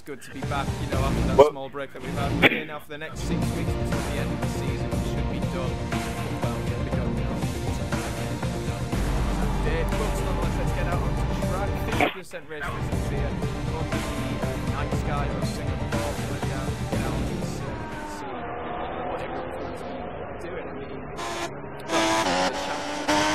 good to be back, you know, after that small break that we've had. We're here now for the next 6 weeks until the end of the season. We should be done. Well, we'll be done now. But nonetheless, let's get out on the track. 50% race results here on the night sky of Singapore. Get out and see what everyone's going to be doing. I mean, the champions.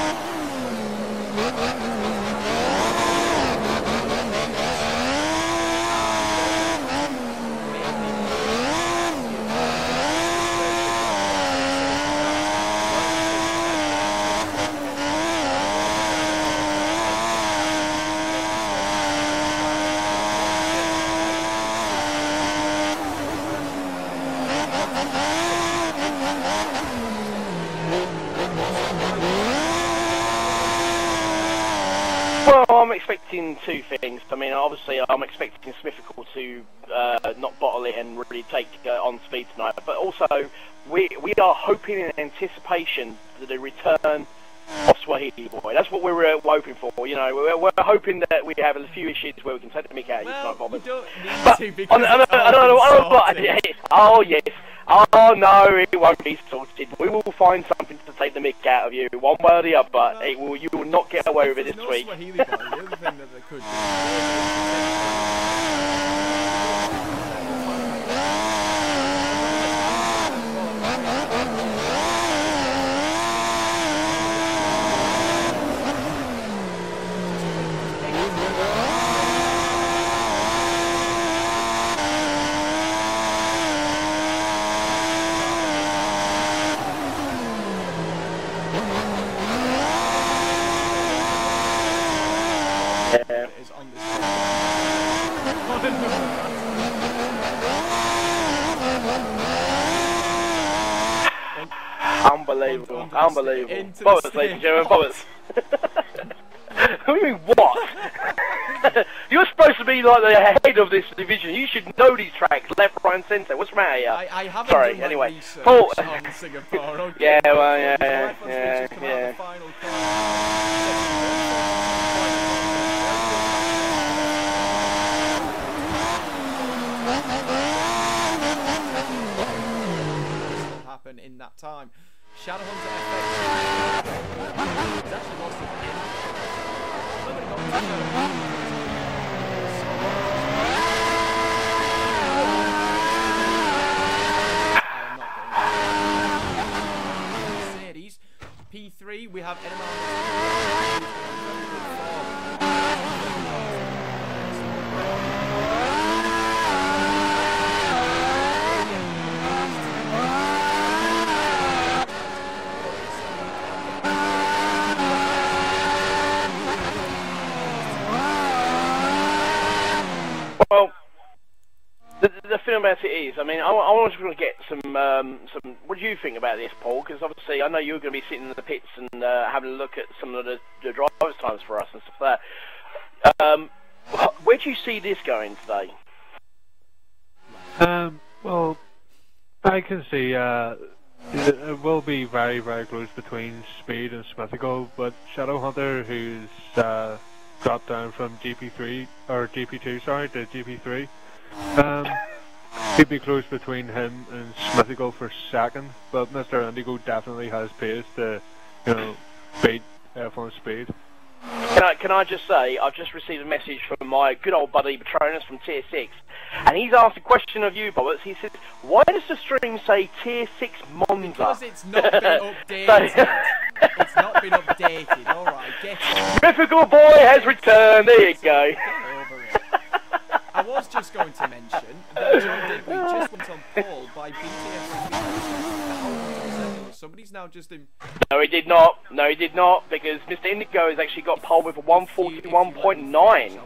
Well, I'm expecting two things. I mean, obviously, I'm expecting Smithfield to not bottle it and really take on speed tonight. But also, we are hoping in anticipation for the return of Swahili Boy. That's what we're hoping for. You know, we're hoping that we have a few issues where we can take the mick out. Well, you don't need to because oh yes. Oh no, it won't be sorted. We will find something to take the mick out of you, one way or the other. But you will not get away with it this week. Swahili Boy. The other thing that they could do. Unbelievable, unbelievable. Bobbers, ladies and gentlemen, bobbers. What do you mean, what? You're supposed to be like the head of this division. You should know these tracks, left, right and centre. What's the matter here? I haven't Sorry, done my anyway. research Paul. on Singapore, okay. Yeah, well, yeah. Happen in that time. Shadowhunter FX has actually lost it. Mercedes P3. We have Well, the thing about it is, I mean, I want to get some. What do you think about this, Paul? Because obviously, I know you're going to be sitting in the pits and having a look at some of the drivers' times for us and stuff like that. Where do you see this going today? Well, I can see it will be very, very close between Speed and Smithical, but Shadowhunter, who's dropped down from GP3 or GP2, sorry, to GP3. He'd be close between him and Smithical for second, but Mr. Indigo definitely has pace to, you know, beat F1 Speed. Can I just say, I've just received a message from my good old buddy Patronus from Tier 6, and he's asked a question of you, Bobbers. He says, why does the stream say Tier 6 Monza? Because it's not been updated. It's not been updated, alright, get it. Mythical Boy has returned, there you go. Get over it. I was just going to mention that John Digby just went on pole by BTS. Somebody's now just in... No, he did not. No, he did not, because Mr. Indigo has actually got pole with a 141.9.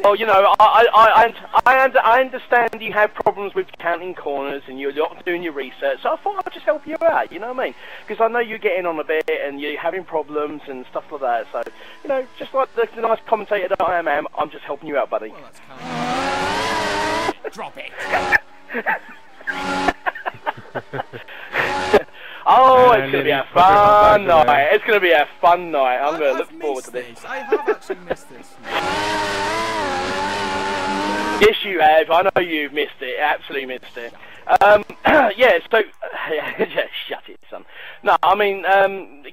Well, you know, I understand you have problems with counting corners and you're not doing your research, so I thought I'd just help you out, you know what I mean? Because I know you're getting on a bit and you're having problems and stuff like that, so, you know, just like the nice commentator that I am, I'm just helping you out, buddy. Well, that's kind of... Drop it! Oh, it's going to be a fun night. It's going to be a fun night. I'm going to look forward to this. I have actually missed this. Yes, you have. I know you've missed it. Absolutely missed it. Yeah, so... yeah, shut it, son. No, I mean,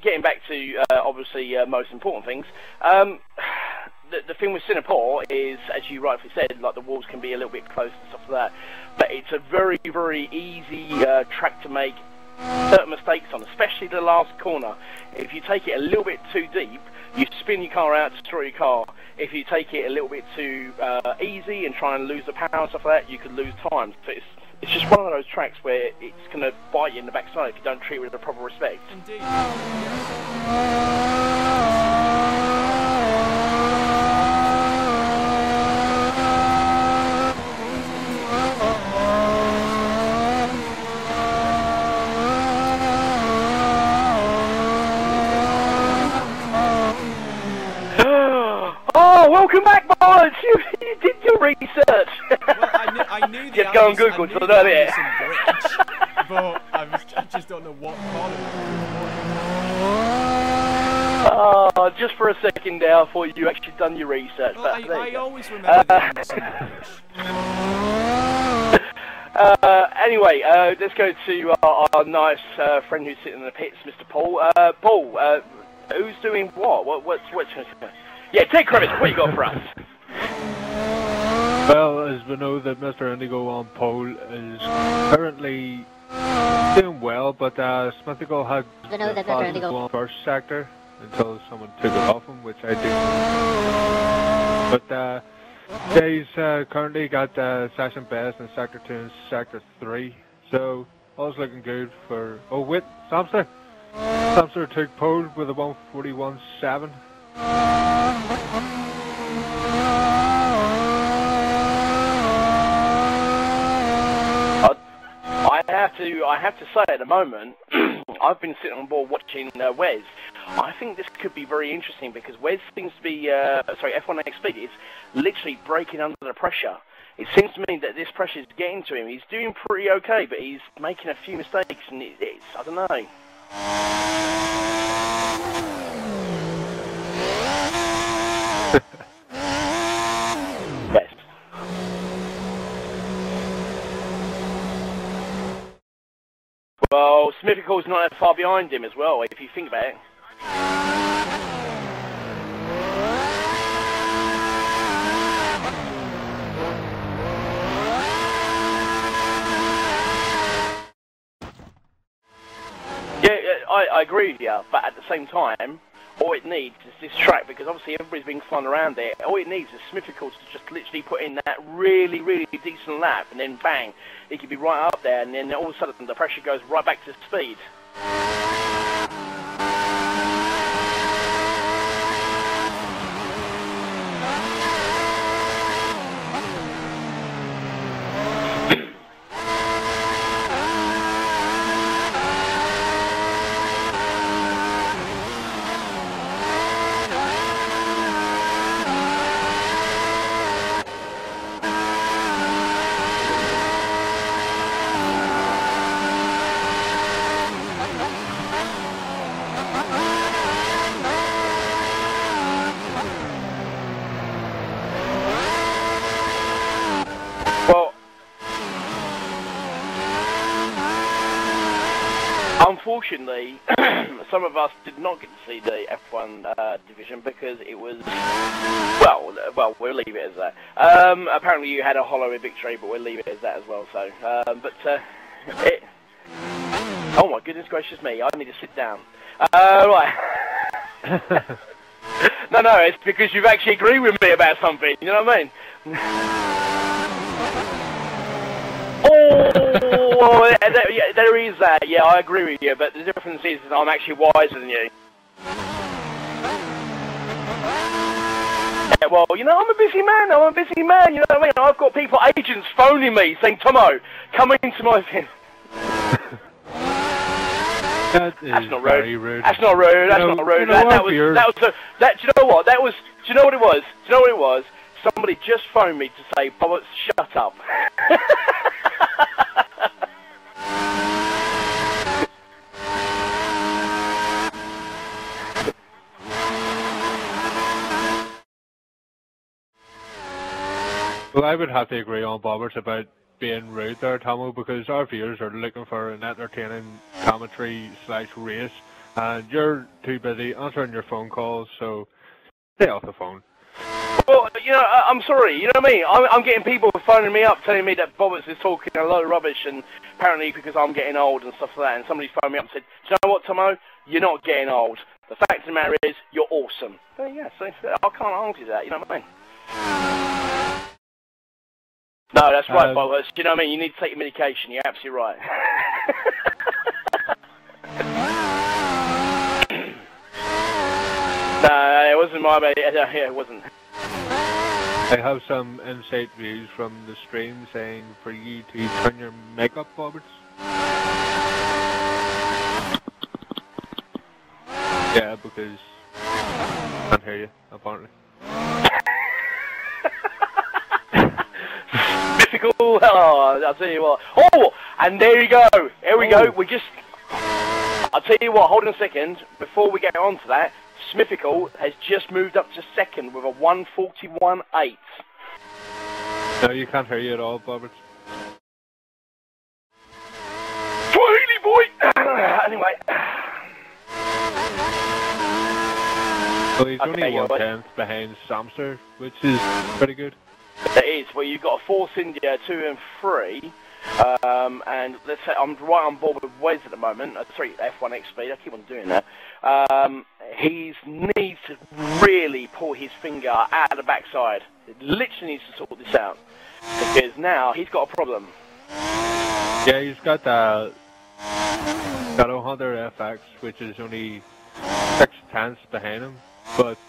getting back to, obviously, most important things. The thing with Singapore is, as you rightfully said, like the walls can be a little bit close and stuff like that. But it's a very, very easy track to make certain mistakes on, especially the last corner. If you take it a little bit too deep, you spin your car out, destroy your car. If you take it a little bit too easy and try and lose the power and stuff like that, you could lose time. So it's just one of those tracks where it's going to bite you in the backside if you don't treat it with the proper respect. Indeed. Oh, welcome back, boys! You did your research. Well, I knew the Just go on Google, so don't it? But I just don't know what part of it. Oh, just for a second there, I thought you actually done your research. Well, but I always remember the Anderson bridge. Anyway, let's go to our nice friend who's sitting in the pits, Mr. Paul. Paul, who's doing what? What's yeah, take credit. What you got for us? Well, as we know that Mr. Indigo on pole is currently doing well, but Smithical had on first sector until someone took it off him, which I do. But Jay's currently got session best in sector 2 and sector 3, so all's looking good for. Oh wait, Samster took pole with a 141.7. I have to say at the moment, I've been sitting on board watching Wes. I think this could be very interesting because Wes seems to be, F1 XP is literally breaking under the pressure. It seems to me that this pressure is getting to him. He's doing pretty okay, but he's making a few mistakes, and it's I don't know. Yes. Well, Smithical's not that far behind him as well, if you think about it. Yeah, I agree with you, but at the same time, all it needs is this track, because obviously everybody's been flying around there. All it needs is Smithical to just literally put in that really, really decent lap, and then bang, he could be right up there, and then all of a sudden the pressure goes right back to speed. Unfortunately, some of us did not get to see the F1 division because it was, well, we'll leave it as that. Apparently you had a hollow victory, but we'll leave it as that as well, so, oh my goodness gracious me, I need to sit down. Right. No, it's because you've actually agreed with me about something, you know what I mean? Oh, yeah, there is that. Yeah, I agree with you, but the difference is that I'm actually wiser than you. Yeah, well, you know, I'm a busy man, you know what I mean? I've got people, agents phoning me saying, Tomo, come into my thing. That's not very rude. rude. That's not rude. That's not rude. Do you know what? Do you know what it was? Do you know what it was? Somebody just phoned me to say, Bobbert, shut up. Well, I would have to agree on Bobbers about being rude there, Tomo, because our viewers are looking for an entertaining commentary / race, and you're too busy answering your phone calls, so stay off the phone. Well, you know, I'm sorry, you know what I mean? I'm getting people phoning me up telling me that Bobbers is talking a lot of rubbish, and apparently because I'm getting old and stuff like that, and somebody phoned me up and said, do you know what, Tomo? You're not getting old. The fact of the matter is, you're awesome. So, yeah, so I can't argue that, you know what I mean? No, that's right, Bobbers. You know what I mean? You need to take your medication. You're absolutely right. No, it wasn't my bad. Yeah, it wasn't. I have some insight views from the stream saying for you to turn your mic up, Bobbers. Yeah, because I can't hear you, apparently. Mythical. Oh, I'll tell you what. Oh, and there you go. Here we go. We just. I'll tell you what. Hold on a second. Before we get on to that, Smithical has just moved up to second with a 1:41.8. No, you can't hear you at all, Bobbers. Swahili boy. Anyway. Well, he's only 1/10 behind Samster, which is pretty good. It is. Well, you've got a Force India 2 and 3, and let's say I'm right on board with Wes at the moment. Sorry, F1X speed. I keep on doing that. He needs to really pull his finger out of the backside. He literally needs to sort this out because now he's got a problem. Yeah, he's got the Shadow Hunter FX, which is only 6/10 behind him. But,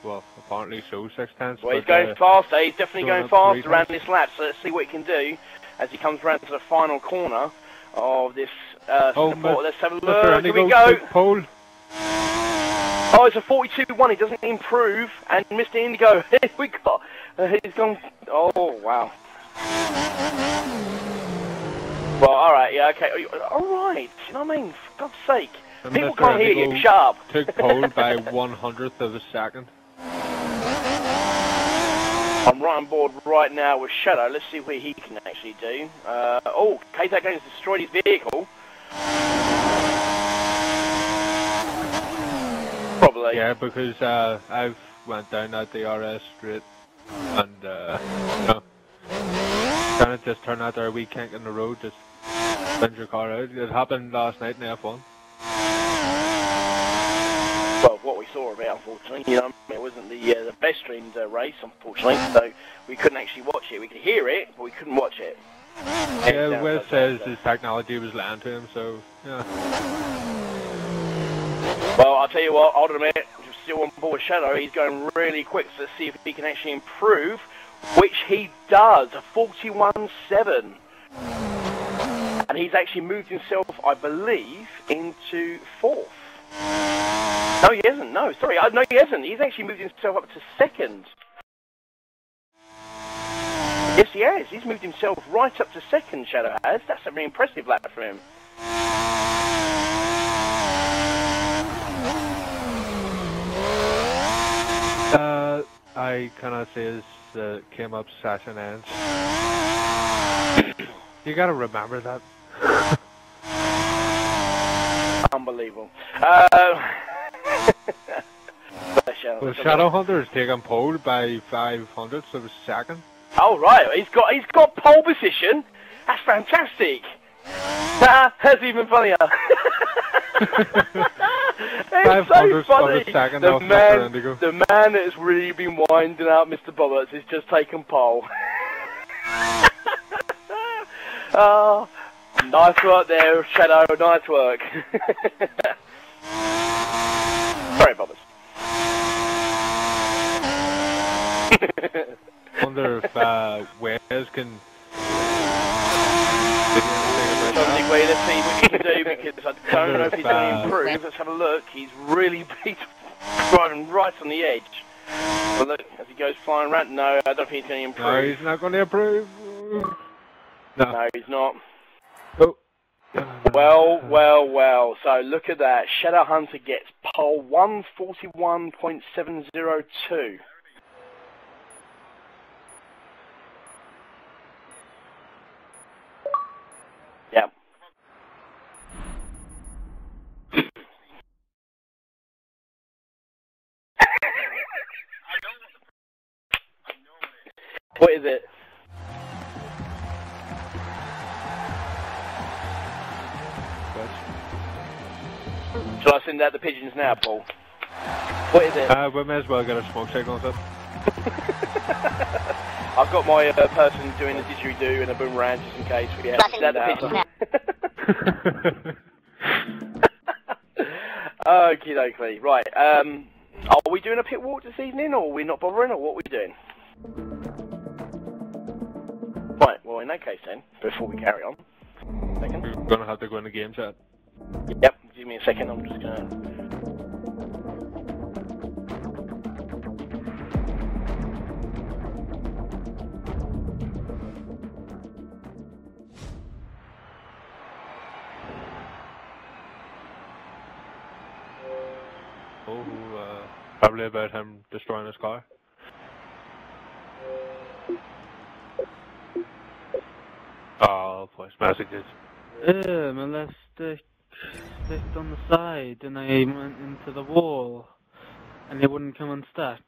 well, apparently so, 6/10. Well, he's going faster. He's definitely going faster around this lap. So let's see what he can do as he comes around to the final corner of this Singapore. Let's have a look. Here we go. Pole. Oh, it's a 42.1. He doesn't improve. And Mr. Indigo, here we got. He's gone. Oh, wow. Well, alright, yeah, okay. Alright, you know what I mean? For God's sake. People can't hear you. Shut up. Took pole by 1/100th of a second. I'm right on board right now with Shadow. Let's see what he can actually do. Oh, K-Tech Games destroyed his vehicle. Probably. Yeah, because I've went down that DRS straight and, you know, kind of just turn out there a wee kink in the road, just send your car out. It happened last night in F1. Well, what we saw of it, unfortunately, you know, it wasn't the best streamed race, unfortunately, so we couldn't actually watch it. We could hear it, but we couldn't watch it. Yeah, Wes says his technology was lying to him, so, yeah. Well, I'll tell you what, hold on a minute, I'm still on board with Shadow, he's going really quick, so let's see if he can actually improve, which he does, a 41.7. And he's actually moved himself, I believe, into 4th. No, he hasn't. No, sorry. No, he hasn't. He's actually moved himself up to 2nd. Yes, he has. He's moved himself right up to 2nd, Shadow has. That's a very impressive lap for him. I cannot say his came up session ends. You gotta remember that. Unbelievable. Well, Shadow Hunter is taking pole by 5/100ths of a second. Oh right, he's got pole position. That's fantastic. That's even funnier. It's so funny. The man that has really been winding out Mr. Bobbers has just taken pole. Oh, nice work there, Shadow. Nice work. Sorry, Bobbers. Wonder if Wes can. Let's see what he can do because I don't know if he's going to improve. Let's have a look. He's really driving right on the edge. But look, as he goes flying around, no, I don't think he's going to improve. No, he's not going to improve. No, he's not. Oh. Well. So look at that. Shadow Hunter gets pole 141.702. What is it? Shall I send out the pigeons now, Paul? What is it? We may as well get a smoke signal set. I've got my person doing a didgeridoo and a boomerang just in case we have to send out the pigeons. Okie dokie. Right. Are we doing a pit walk this evening, or are we not bothering, or what are we doing? Right. Well, in that case, then, before we carry on, second. We're gonna have to go in the game chat. Yep. Give me a second. I'm just gonna. Probably about him destroying his car. Oh, voice messages. My left stick sticked on the side and I went into the wall and it wouldn't come unstuck.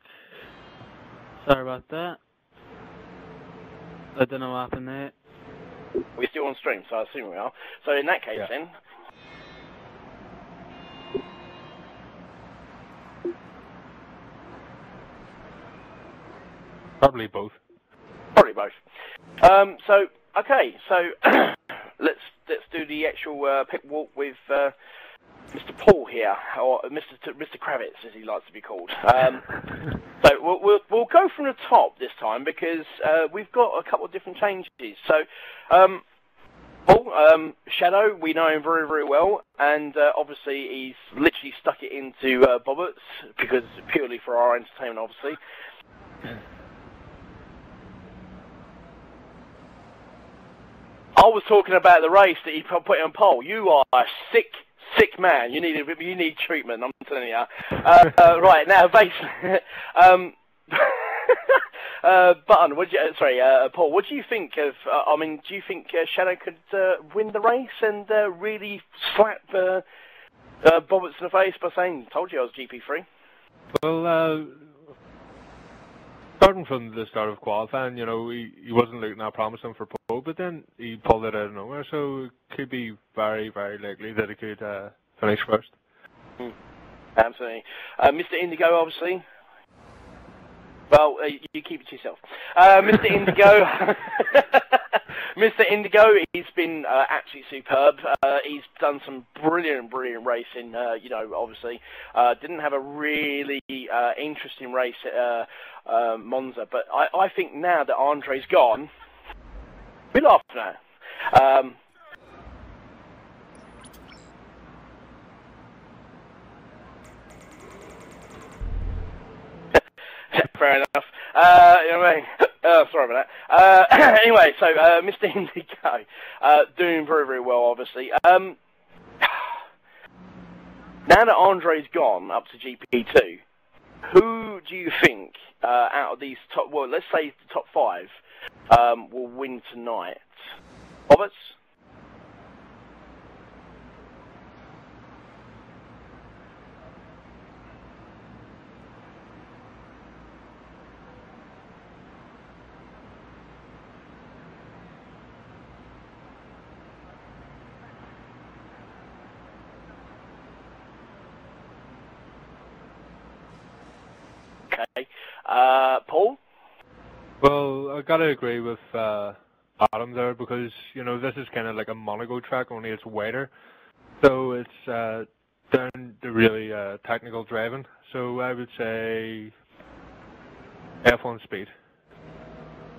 Sorry about that. I don't know what happened there. We're still on stream, so I assume we are. So in that case, then. Probably both. Probably both. So okay, so let's do the actual pit walk with Mr. Paul here, or Mr. Kravitz, as he likes to be called. So we'll go from the top this time because we've got a couple of different changes. So Paul, Shadow, we know him very, very well, and obviously he's literally stuck it into Bobbett's because purely for our entertainment, obviously. I was talking about the race that he put on pole. You are a sick man. You need treatment. I'm telling you. Right now, basically, Button. Paul. What do you think of? Do you think Shadow could win the race and really slap Bobbett's in the face by saying, "Told you I was GP3"? Well, starting from the start of qualifying, you know, he wasn't looking that promising for pole, but then he pulled it out of nowhere, so it could be very, very likely that he could finish first. Absolutely. Mr. Indigo, obviously. Well, you keep it to yourself. Mr. Indigo. Mr. Indigo, he's been absolutely superb. He's done some brilliant racing, you know, obviously. Didn't have a really interesting race at Monza, but I think now that Andre's gone, we laugh now. Fair enough. You know what I mean? Sorry about that. Anyway, so Mr. Indigo, doing very, very well, obviously. Now that Andre's gone up to GP2, who do you think out of these top, well, let's say the top 5, will win tonight? Roberts? Okay. Paul? Well, I gotta agree with Adam there because, you know, this is kind of like a Monaco track, only it's wider. So it's down to really technical driving. So I would say F1 speed.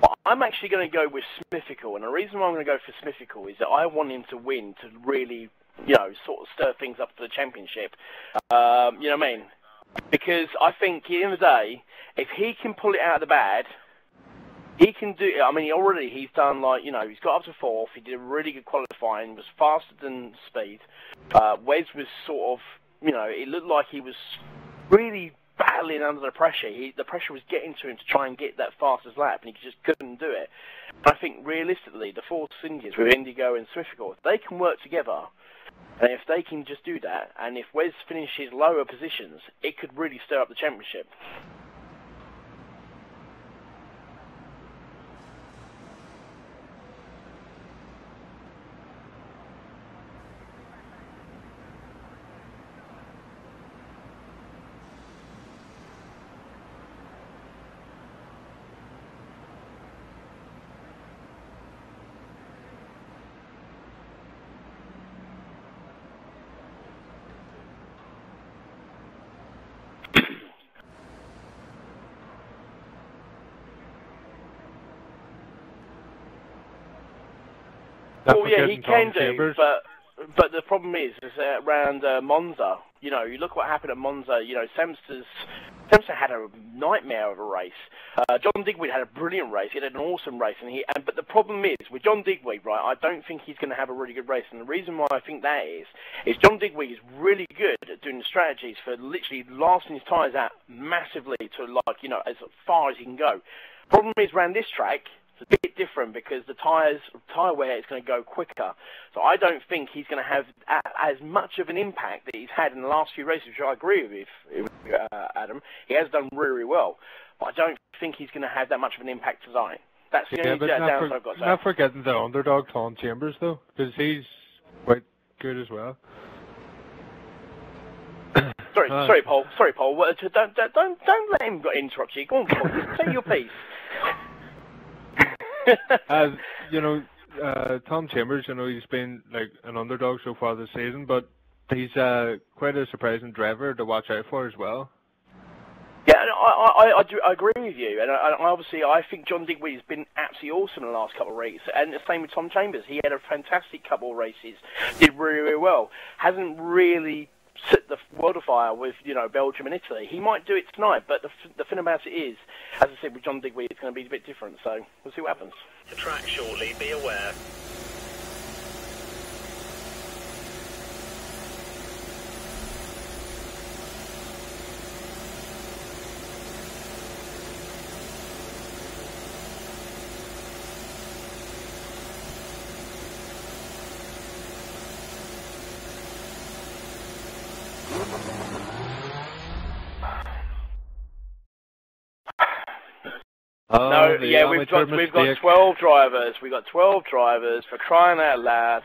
Well, I'm actually going to go with Smithical, and the reason why I'm going to go for Smithical is that I want him to win to really, you know, sort of stir things up for the championship. You know what I mean? Because I think, at the end of the day, if he can pull it out of the bag, he can do it. I mean, he's done, like, you know, he's got up to 4th. He did a really good qualifying, was faster than Speed. Wes was sort of, you know, it looked like he was really battling under the pressure. The pressure was getting to him to try and get that fastest lap, and he just couldn't do it. I think, realistically, the 4 Indians with Indigo and Smithical, if they can work together, and if they can just do that, and if Wes finishes lower positions, it could really stir up the championship. Well, yeah, he can do, but the problem is around Monza. You know, you look what happened at Monza. You know, Samson had a nightmare of a race. John Digweed had a brilliant race. He had an awesome race, but the problem is with John Digweed, right? I don't think he's going to have a really good race, and the reason why I think that is John Digweed is really good at doing the strategies for literally lasting his tyres out massively to as far as he can go. Problem is around this track. It's a bit different because the tyre wear is going to go quicker. So I don't think he's going to have as much of an impact that he's had in the last few races, which I agree with Adam. He has done really, really well. But I don't think he's going to have that much of an impact tonight. That's the only downside I've got to say. Not forgetting the underdog, Tom Chambers, though, because he's quite good as well. Sorry, Paul. Don't let him interrupt you. Go on, Paul. Just say your piece. Tom Chambers, he's been like an underdog so far this season, but he's quite a surprising driver to watch out for as well. Yeah, and I agree with you, and I think John Digweed has been absolutely awesome in the last couple of races, and the same with Tom Chambers. He had a fantastic couple of races, did really, really well. Hasn't really set the world afire with Belgium and Italy. He might do it tonight, but the thing about it is, as I said with John Digweed, it's going to be a bit different. So we'll see what happens. The track shortly. Be aware. We've got 12 drivers. We've got 12 drivers, for crying out loud.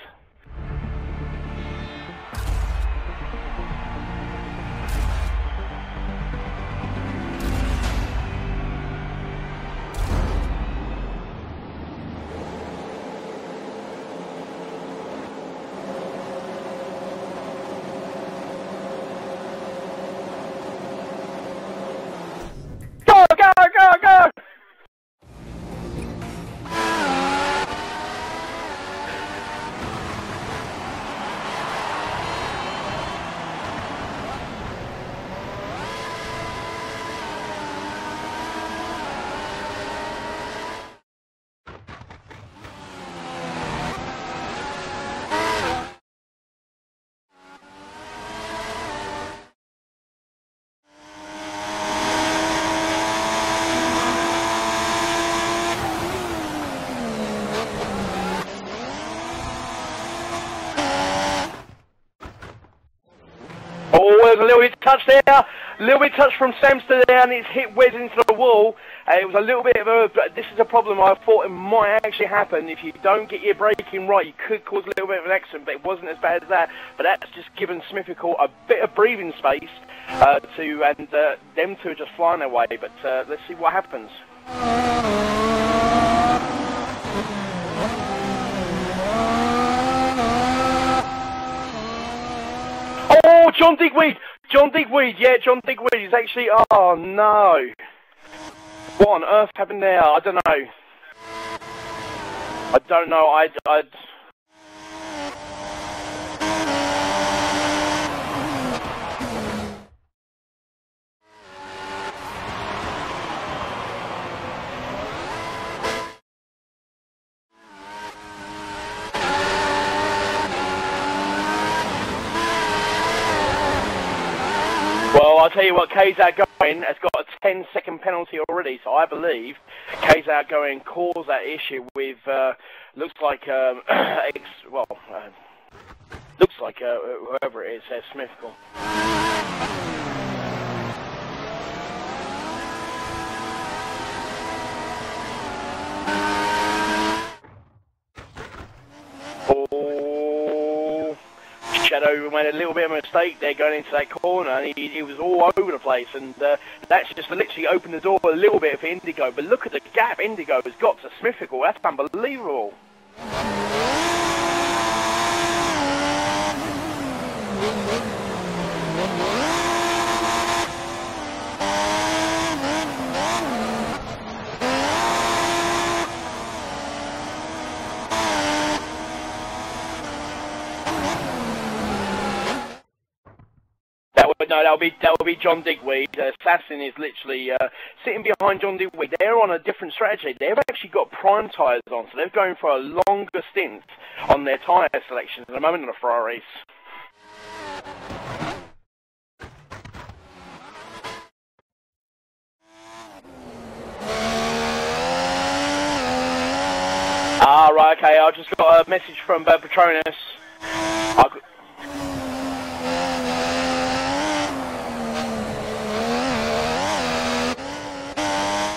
Go! A little bit touch there, a little bit touch from Samster there, and it's hit Wes into the wall. It was a little bit of a, this is a problem I thought it might actually happen. If you don't get your braking right, you could cause a little bit of an accident, but it wasn't as bad as that. But that's just given Smithical a bit of breathing space them two are just flying their way. But let's see what happens. Oh, John Digweed, yeah, John Digweed is actually, oh no. What on earth happened there? I don't know. Well, I'll tell you what, K's Outgoing has got a 10-second penalty already, so I believe K's Outgoing caused that issue with, looks like whoever it is, Smithical. Shadow made a little bit of a mistake there going into that corner, and he was all over the place, and that's just literally opened the door a little bit for Indigo. But look at the gap Indigo has got to Smithical. That's unbelievable. But no, that'll be John Digweed. Assassin is literally sitting behind John Digweed. They're on a different strategy. They've actually got prime tyres on, so they're going for a longer stint on their tyre selections at the moment on the Ferraris. Ah, right, okay. I just got a message from Patronus.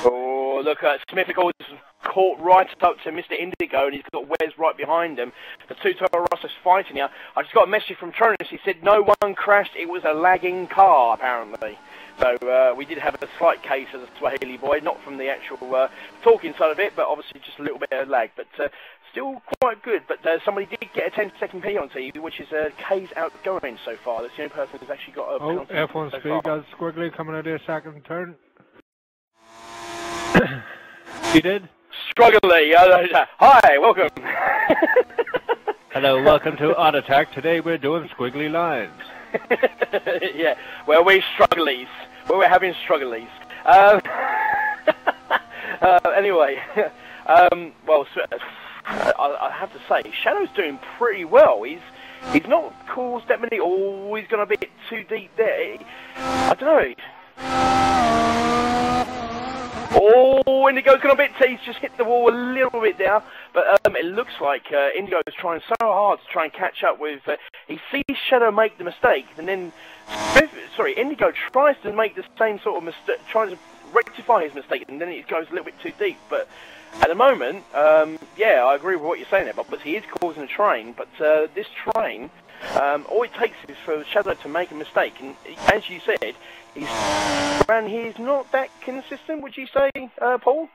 Oh, look at Smithical's caught right up to Mr. Indigo, and he's got Wes right behind him. The two Toro Rossos fighting here. I just got a message from Patronus. He said no one crashed. It was a lagging car, apparently. So we did have a slight case of the Swahili boy, not from the actual talking side of it, but obviously just a little bit of lag. But still quite good. But somebody did get a 10-second P on TV, which is K's outgoing so far. That's the only person who's actually got a penalty. F1 so speed far. got squiggly coming out of the second turn. He did? Struggly. Hi, welcome. Hello, welcome to Odd Attack. Today we're doing squiggly lines. Yeah, well, we're strugglies. Well, we're having strugglies. Anyway, well, I have to say, Shadow's doing pretty well. He's not caused that many. Oh, he's gone a bit too deep there. I don't know. Oh, Indigo's gone a bit. He's just hit the wall a little bit there. But it looks like Indigo's trying so hard to try and catch up with. He sees Shadow make the mistake, and then Indigo tries to make the same sort of mistake, tries to rectify his mistake, and then it goes a little bit too deep. But at the moment, yeah, I agree with what you're saying there, Bob. But he is causing a train. But this train, all it takes is for Shadow to make a mistake, and as you said, he's not that consistent. Would you say, Paul?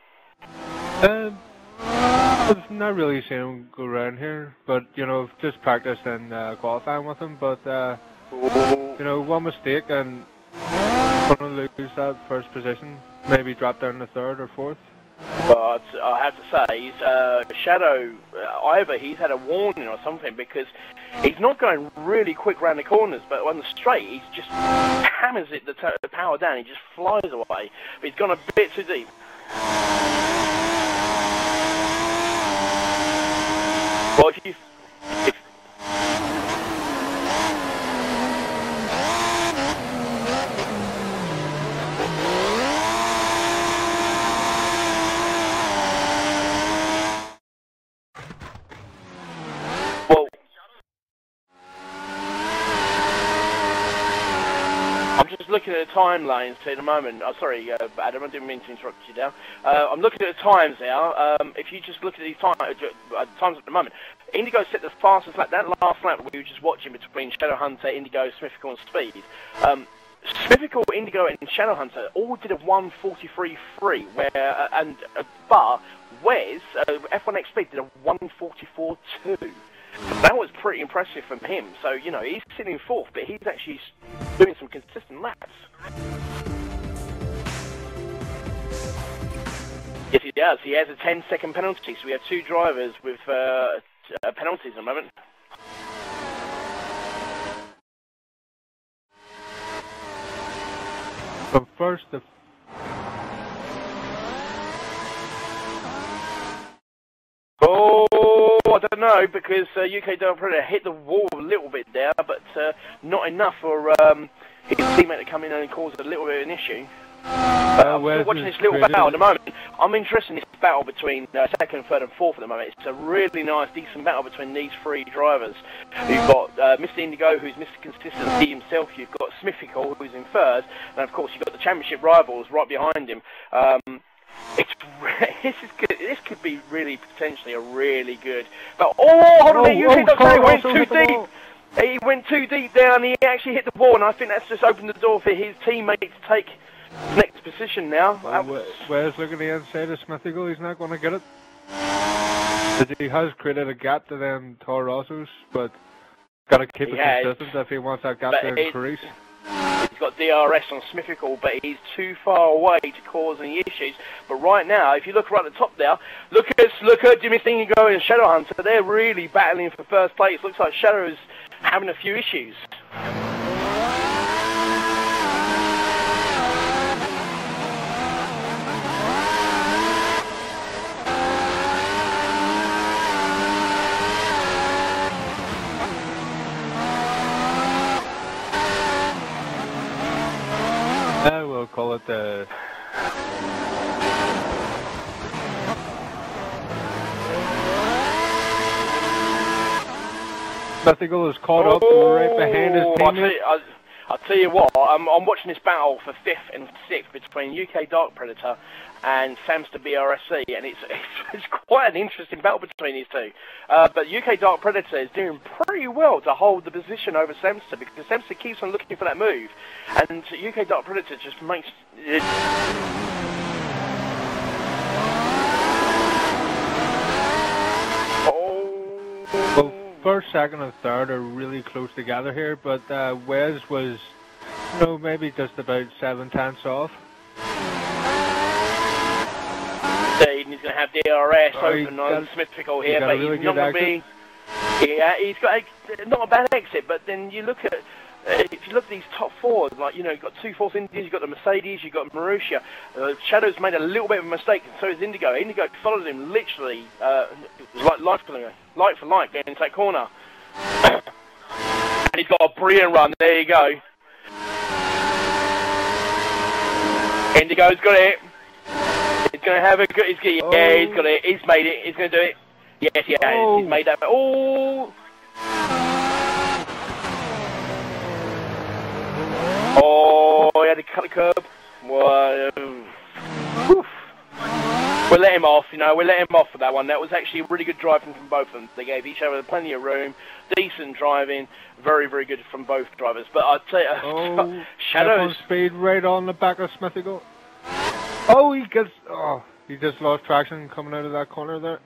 I've not really seen him go around here, but you know, just practiced and qualifying with him. But you know, one mistake and gonna lose that first position, maybe drop down to third or fourth. But I have to say, Shadow, either he's had a warning or something, because he's not going really quick round the corners, but on the straight, he just hammers it, the power down, he just flies away. But he's gone a bit too deep. Well, if I'm just looking at the timelines at the moment. Oh, sorry, Adam, I didn't mean to interrupt you now. I'm looking at the times now. If you just look at these times at the moment, Indigo set the fastest lap. That last lap we were just watching between Shadowhunter, Indigo, Smithfical and Speed. Smithfical, Indigo and Shadowhunter all did a 1:43.3, but Wes, F1X Speed, did a 1:44.2. That was pretty impressive from him. So, you know, he's sitting fourth, but he's actually doing some consistent laps. Yes, he does. He has a 10-second penalty, so we have two drivers with penalties at the moment. But first, I don't know, because UK Double Predator hit the wall a little bit there, but not enough for his teammate to come in and cause a little bit of an issue. I'm still watching this little battle at the moment. I'm interested in this battle between second, third and fourth at the moment. It's a really nice, decent battle between these three drivers. You've got Mr. Indigo, who's Mr. Consistency himself. You've got Smithical, who's in third. And of course, you've got the championship rivals right behind him. This could be really potentially a really good. But hold on, he went too deep. He went too deep down. He actually hit the wall, and I think that's just opened the door for his teammate to take next position now. Where's looking at the inside of Smithical? He's not going to get it. He has created a gap to them Toro Rossos, but got to keep it consistent if he wants that gap to increase. He's got DRS on Smithical, but he's too far away to cause any issues. But right now, if you look right at the top there, look at Jimmy Indigo and Shadowhunter. They're really battling for first place. Looks like Shadow is having a few issues. Mythical is caught up right behind his teammate. I'll tell you what, I'm watching this battle for 5th and 6th between UK Dark Predator and Samster BRSC, and it's quite an interesting battle between these two. But UK Dark Predator is doing pretty well to hold the position over Samster, because Samster keeps on looking for that move, and UK Dark Predator just makes it... Well, first, second, and third are really close together here, but Wes was, you know, maybe just about 7/10 off. Indeed, and he's going to have DRS open on Smithfield here, but he's not going to be... Yeah, he's got not a bad exit, but then you look at... if you look at these top four, like, you know, you've got 2 Force Indians, you've got the Mercedes, you've got Marussia. Shadow's made a little bit of a mistake, and so is Indigo. Indigo followed him literally, it was like light for light, getting into that corner. And he's got a brilliant run, there you go. Indigo's got it. He's going to have a good, yeah, he's got it, he's made it, he's going to do it. Yes, he has, he's made that, oh! Oh, he had to cut the curb. Whoa. We'll let him off, you know, we'll let him off for that one. That was actually really good driving from both of them. They gave each other plenty of room, decent driving, very, very good from both drivers. But I'd say, Shadows... speed right on the back of Smithical. Oh, he just lost traction coming out of that corner there.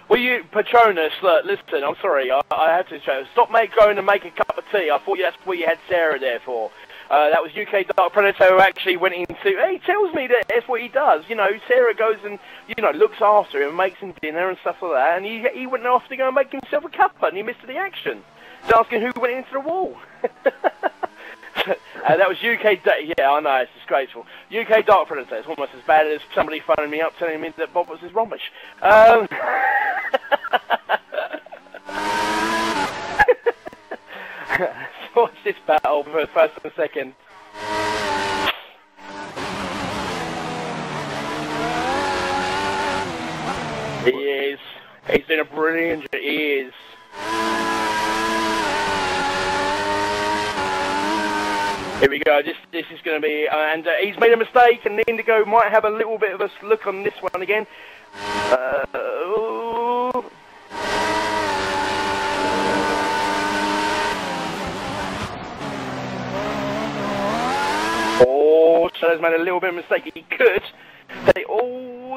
Well, you, Patronus, look, listen, I'm sorry, I have to show. Stop going and make a cup of tea. I thought that's what you had Sarah there for. That was UK Dark Predator who actually went into... He tells me that that's what he does. You know, Sarah goes and, you know, looks after him and makes him dinner and stuff like that. And he went off to go and make himself a cuppa and he missed the action. He's asking who went into the wall. That was UK... Yeah, I know, it's disgraceful. UK Dark Predator. It's almost as bad as somebody phoning me up telling me that Bob was his rubbish. Watch this battle for first and second. He is. He's been a brilliant... He is. Here we go, this is going to be, and he's made a mistake, and Indigo might have a little bit of a look on this one again. Oh, Shadow's made a little bit of a mistake. He could. He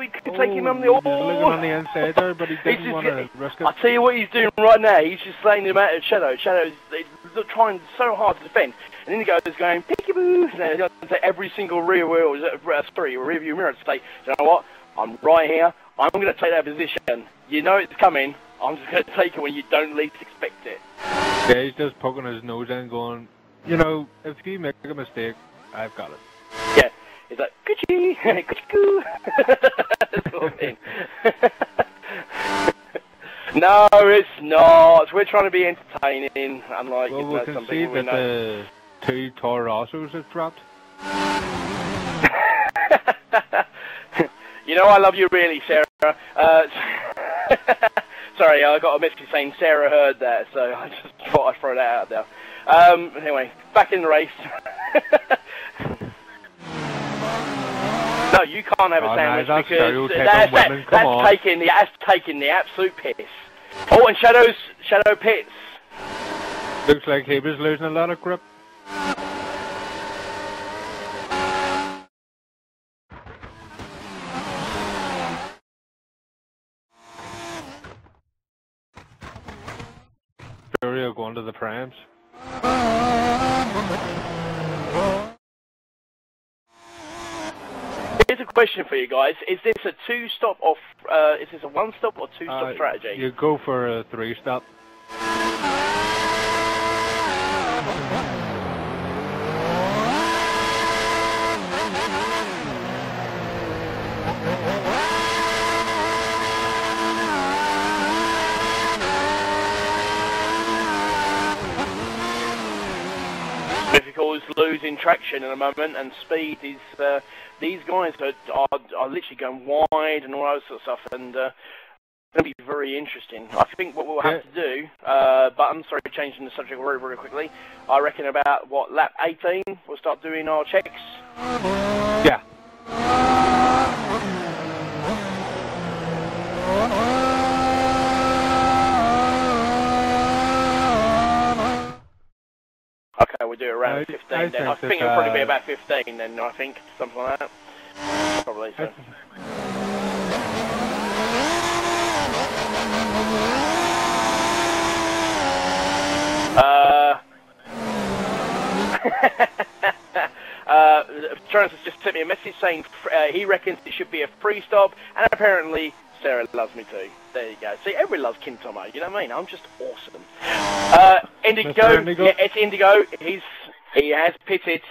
could take him on the... He's looking on the inside there, but he didn't want to risk it. I'll tell you what he's doing right now. He's just laying him out at Shadow. Shadow's trying so hard to defend. And Indigo is going, peekaboo. And he's going to take every single rear view mirror to say, you know what? I'm right here. I'm going to take that position. You know it's coming. I'm just going to take it when you don't least expect it. Yeah, he's just poking his nose in going, you know, if you make a mistake, I've got it. Yeah. He's like, Gucci, Gucci. That sort of thing. No, it's not. We're trying to be entertaining, unlike, well, you know, we can some see people we that know. the 2 Toro Rossos have dropped. You know I love you really, Sarah. Sorry, I got a message saying Sarah heard that, so I just thought I'd throw that out there. Anyway, back in the race. No, you can't have a sandwich because that's taking the absolute piss. Oh, and Shadow pits. Looks like he was losing a lot of grip. Furio going to the prams. Here's a question for you guys. Is this a 2-stop or is this a 1-stop or 2-stop strategy? You go for a 3-stop. Smithical's losing traction in a moment, and speed is, these guys are literally going wide and all that sort of stuff, and it's going to be very interesting. I think what we'll have to do, but I'm sorry, changing the subject very, very quickly, I reckon about, what, lap 18, we'll start doing our checks? Yeah. Okay, we'll do it around 15 then. I think it'll probably be about 15 then, I think, something like that. Probably so. Travis has just sent me a message saying he reckons it should be a free stop, and apparently Sarah loves me too. There you go. See, everybody loves Kim Tomo, you know what I mean? I'm just awesome. Indigo, yeah, it's Indigo. He has pitted.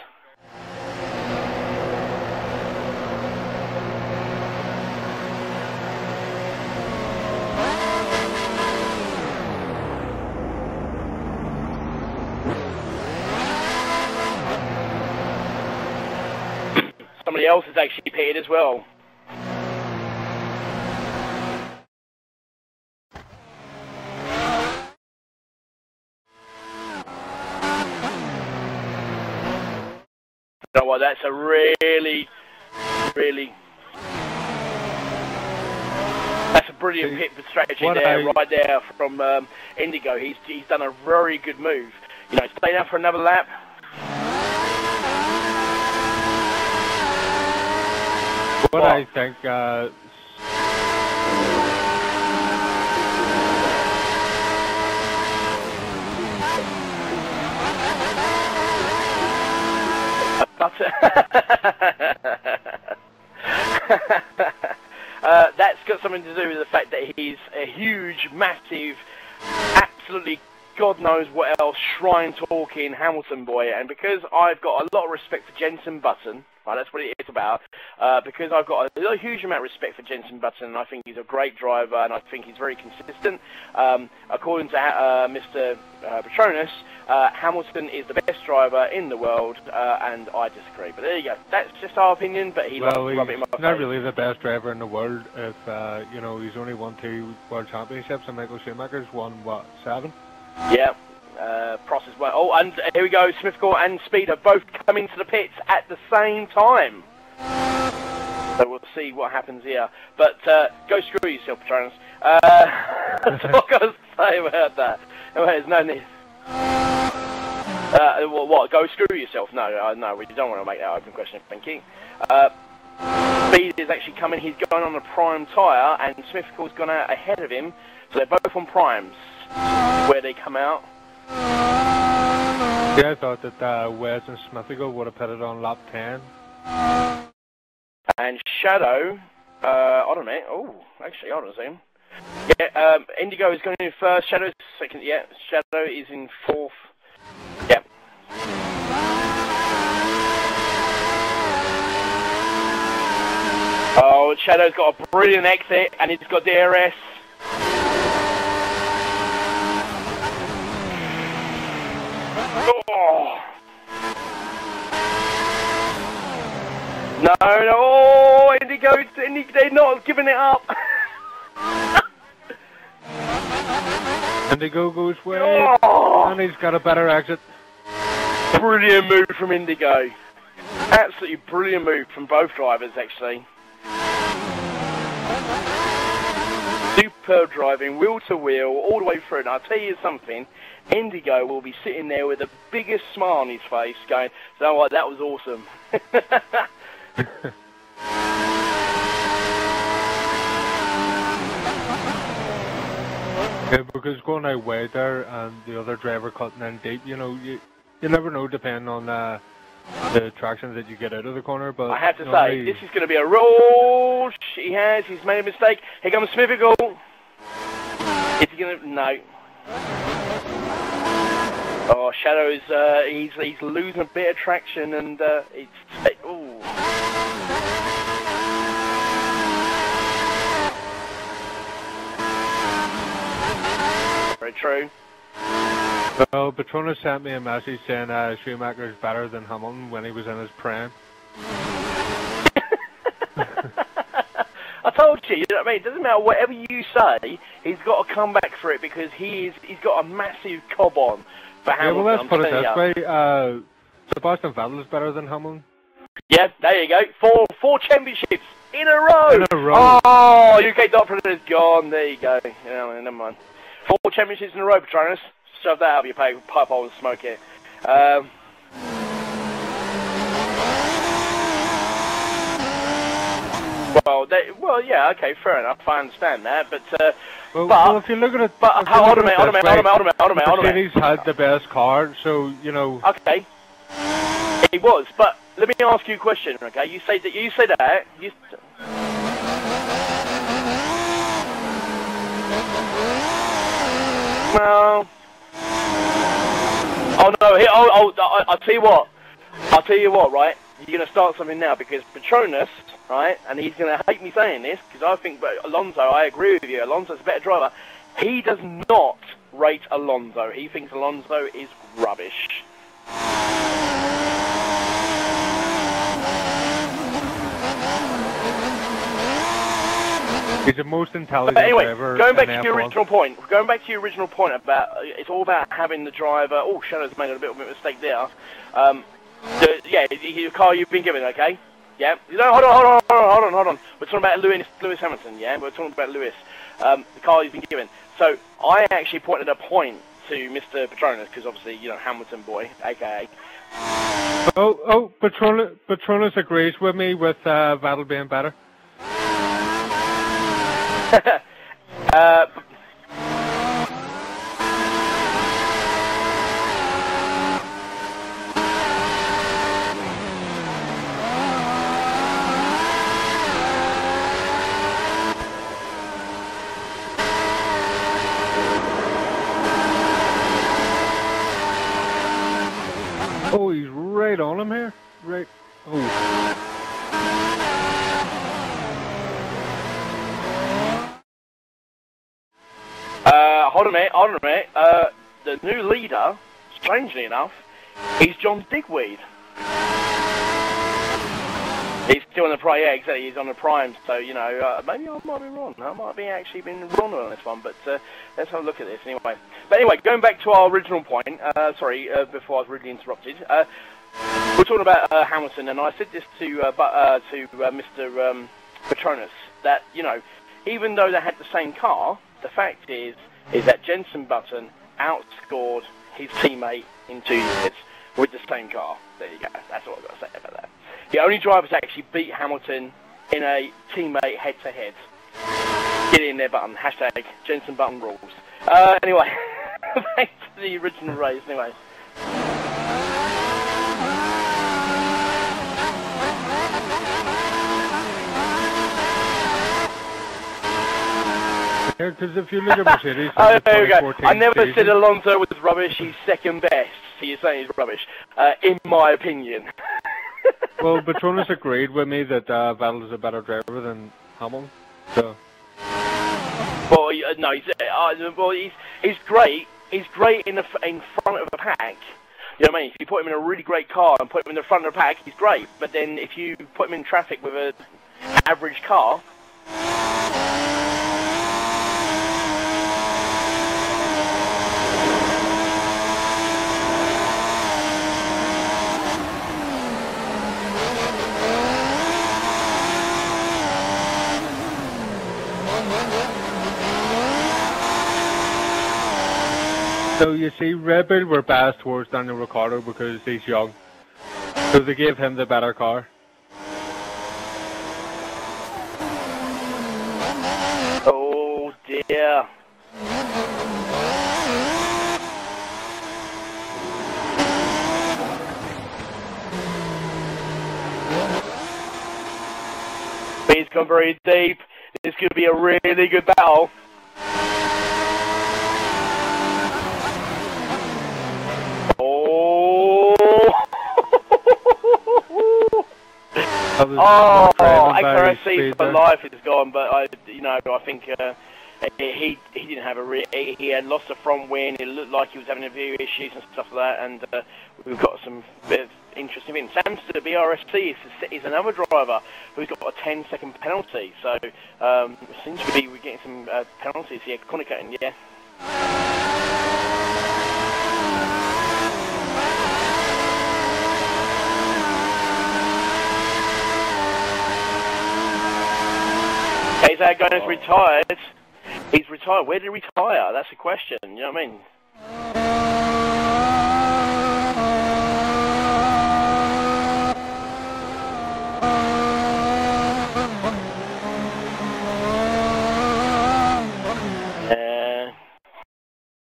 Somebody else has actually pitted as well. You know what, that's a really, that's a brilliant pit strategy there, right there from Indigo. He's done a very good move. You know, staying out for another lap. What I think, that's got something to do with the fact that he's a huge, massive, absolutely God knows what else, shrine talking Hamilton boy, and because I've got a lot of respect for Jenson Button, right, that's what it is about, because I've got a huge amount of respect for Jenson Button, and I think he's a great driver, and I think he's very consistent. According to Mr. Petronas, Hamilton is the best driver in the world, and I disagree. But there you go. That's just our opinion, but he loves to rub it in my face. He's not really the best driver in the world. If, you know, he's only won 2 World Championships, and Michael Schumacher's won, what, 7? Yeah. Prost as well. Oh, and here we go. Smithcore and Speed have both come into the pits at the same time. So we'll see what happens here. But go screw yourself, Patronus. That's all I've got to say about that. There's no need. What? Go screw yourself? No, no, we don't want to make that open question. Thank you. Speed is actually coming. He's going on a prime tyre, and Smithcore's gone out ahead of him. So they're both on primes. Where they come out. Yeah, I thought that Wes and Smithical would have pitted on lap 10. And Shadow, hold on a minute. Oh, actually, hold on a second. Yeah, Indigo is going in first. Shadow's second. Yeah, Shadow is in fourth. Yeah. Oh, Shadow's got a brilliant exit, and he's got DRS. Oh. No, oh, Indigo, they're not giving it up. Indigo goes way, and he's got a better exit. Brilliant move from Indigo. Absolutely brilliant move from both drivers, actually. Superb driving, wheel to wheel, all the way through. And I'll tell you something, Indigo will be sitting there with the biggest smile on his face going, you know what, that was awesome. Yeah, because going out wide there and the other driver cutting in deep, you know, you never know depending on the traction that you get out of the corner. But I have to say, this is going to be a roll. He's made a mistake. Here comes Smithical. Is he going to? No. Oh, Shadow is he's losing a bit of traction, and ooh. Very true. Well, Petronas sent me a message saying Schumacher's better than Hamilton when he was in his prime. I told you, you know what I mean? It doesn't matter whatever you say, he's got to come back for it because he's got a massive cob on for Hamilton. Yeah, well, let's put it this way. Sebastian Vettel is better than Hamilton. Yeah, there you go. Four championships in a row. In a row. Oh, UK Doctrine is gone. There you go. Yeah, never mind. 4 championships in a row, Petronas. Shove that out of your pipe hole and smoke it. Well, yeah, okay, fair enough. I understand that, but well, if you look at it, but hold on a minute. Mercedes had the best car, so you know. Okay, he was, but let me ask you a question. Okay, you say that. Well, oh no, I'll tell you what, right? You're going to start something now because Petronas, right, and he's going to hate me saying this because I think Alonso, I agree with you, Alonso's a better driver. He does not rate Alonso. He thinks Alonso is rubbish. He's the most intelligent anyway, driver. Going back to your original point about it's all about having the driver. Oh, Shadow's made a bit of a mistake there. The car you've been given, okay? Yeah. No, hold on. We're talking about Lewis Hamilton. Yeah, we're talking about Lewis. The car he's been given. So I actually pointed a point to Mr. Petronas because obviously you know Hamilton boy, aka. Petronas agrees with me with Vettel being better. Oh, he's right on him here. Right. Oh. Hold on a minute. The new leader, strangely enough, is John Digweed. He's still on the prime. Yeah, exactly. He's on the prime. So you know, maybe I might be wrong. I might be actually been wrong on this one. But let's have a look at this anyway. But anyway, going back to our original point. Before I was rudely interrupted. We're talking about Hamilton, and I said this to Mr. Petronas that you know, even though they had the same car, the fact is that Jenson Button outscored his teammate in 2 years with the same car. There you go. That's all I've got to say about that. The only drivers actually beat Hamilton in a teammate head-to-head. Get in there, Button. Hashtag Jenson Button rules. Anyway, back to the original race. Anyway. Yeah, because if you look at Mercedes, there we go. I never season, said Alonso was rubbish. He's second best. So you're saying he's rubbish, in my opinion. Well, Petronas agreed with me that Vettel is a better driver than Hamilton. So. Well, no, he's great. He's great in front of a pack. You know what I mean? If you put him in a really great car and put him in the front of the pack, he's great. But then if you put him in traffic with an average car. So you see, Red Bull were biased towards Daniel Ricciardo because he's young. So they gave him the better car. Oh dear. He's gone very deep. This could be a really good battle. XRL GP3 for life is gone, but I think he didn't have he had lost the front wing. It looked like he was having a few issues and stuff like that. And we've got some bit of interesting things. Sam's to the BRSC is another driver who's got a 10-second penalty. So it seems to be we're getting some penalties here. Connicating, yeah. Going retired. He's retired. Where did he retire? That's the question. You know what I mean?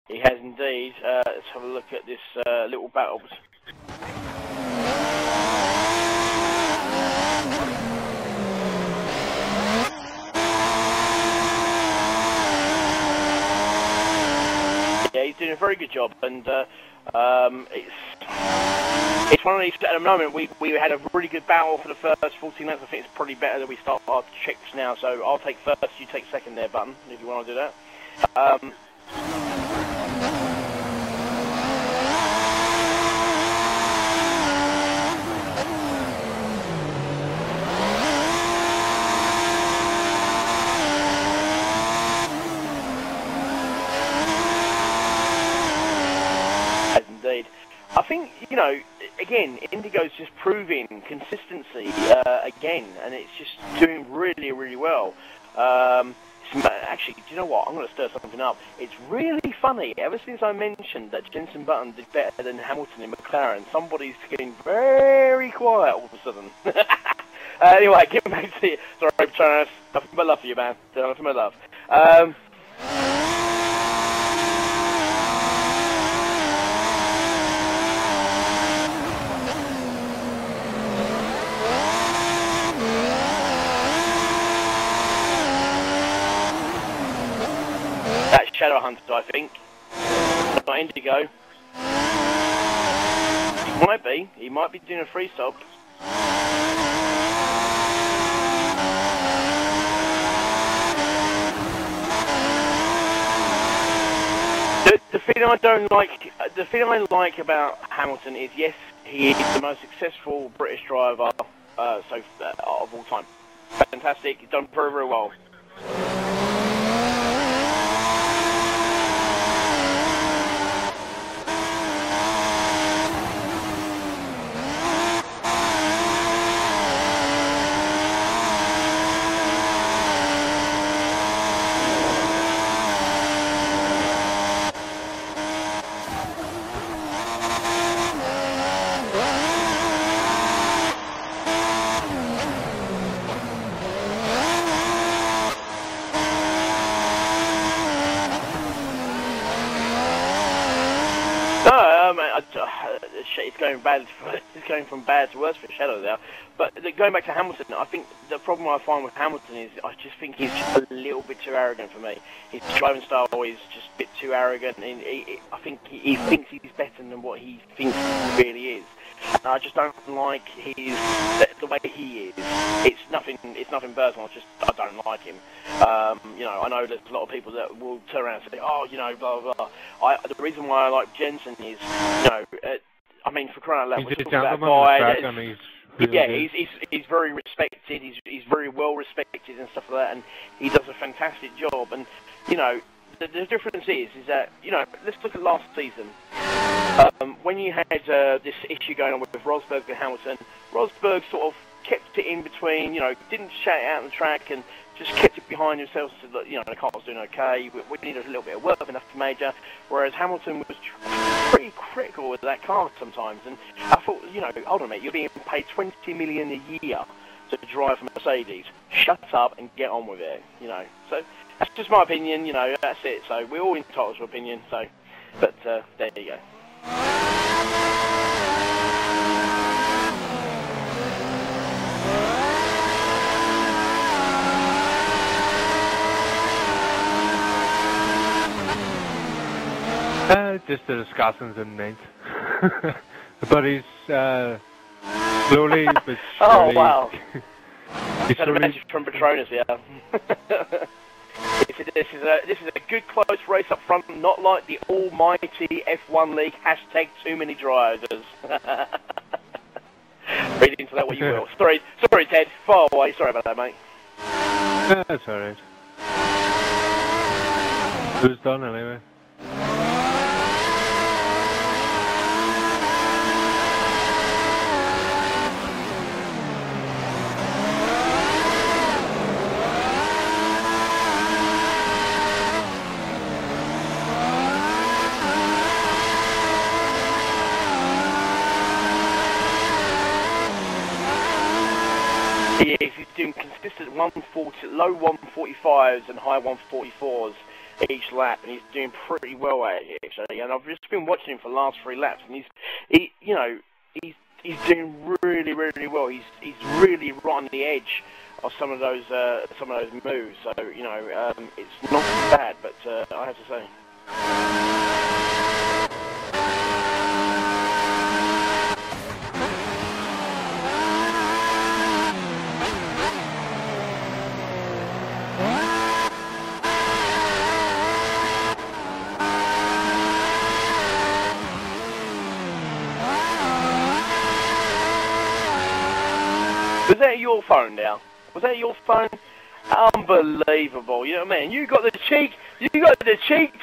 He has indeed. Let's have a look at this little battle. Yeah, he's doing a very good job, and it's one of these. At the moment, we had a really good battle for the first 14 laps. I think it's probably better that we start our checks now. So I'll take first, you take second there, Button, if you want to do that. I think, you know, again, Indigo's just proving consistency again, and it's just doing really, really well. Actually, do you know what? I'm going to stir something up. It's really funny. Ever since I mentioned that Jenson Button did better than Hamilton in McLaren, somebody's getting very quiet all of a sudden. Anyway, getting back to you. Sorry, I'm trying to... Nothing but love for you, man. Nothing but love. That's Shadow Hunter, I think. Not Indigo. He might be. He might be doing a free stop. The feeling I don't like, the feeling I like about Hamilton is, yes, he is the most successful British driver of all time. Fantastic. He's done very, very well. It's going bad. It's going from bad to worse for Shadow there. But going back to Hamilton, I think the problem I find with Hamilton is I just think he's just a little bit too arrogant for me. His driving style is just a bit too arrogant, and I think he thinks he's better than what he thinks he really is. And I just don't like the way he is. It's nothing personal. It's just I don't like him. You know, I know there's a lot of people that will turn around and say, oh, you know, blah blah blah. The reason why I like Jenson is, you know, I mean, for crying out loud, we're talking about a guy. He's very respected. He's very well respected and stuff like that, and he does a fantastic job. And you know, the difference is that, you know, let's look at last season. When you had this issue going on with Rosberg and Hamilton, Rosberg sort of kept it in between, you know, didn't shout it out on the track and just kept it behind himself, so that, you know, the car was doing okay, we needed a little bit of work enough to major, whereas Hamilton was pretty critical with that car sometimes, and I thought, you know, hold on a minute, you're being paid $20 million a year to drive a Mercedes, shut up and get on with it, you know, so that's just my opinion, you know, that's it, so we're all entitled to opinion, so, but there you go. Just the discussions in ninth. But he's slowly but surely... Oh, wow. He's Had a message from Patronus, yeah. This is a good close race up front, not like the almighty F1 League hashtag too many drivers. Read into that what you will. Sorry, Ted. Far away. Sorry about that, mate. That's alright. It was done anyway. He's doing consistent 140, low 145s and high 144s each lap, and he's doing pretty well at it actually. And I've just been watching him for the last 3 laps, and he's doing really well. He's really right on the edge of some of those moves. So it's not too bad, but I have to say. Was that your phone now? Was that your phone? Unbelievable, you know what I mean? You got the cheek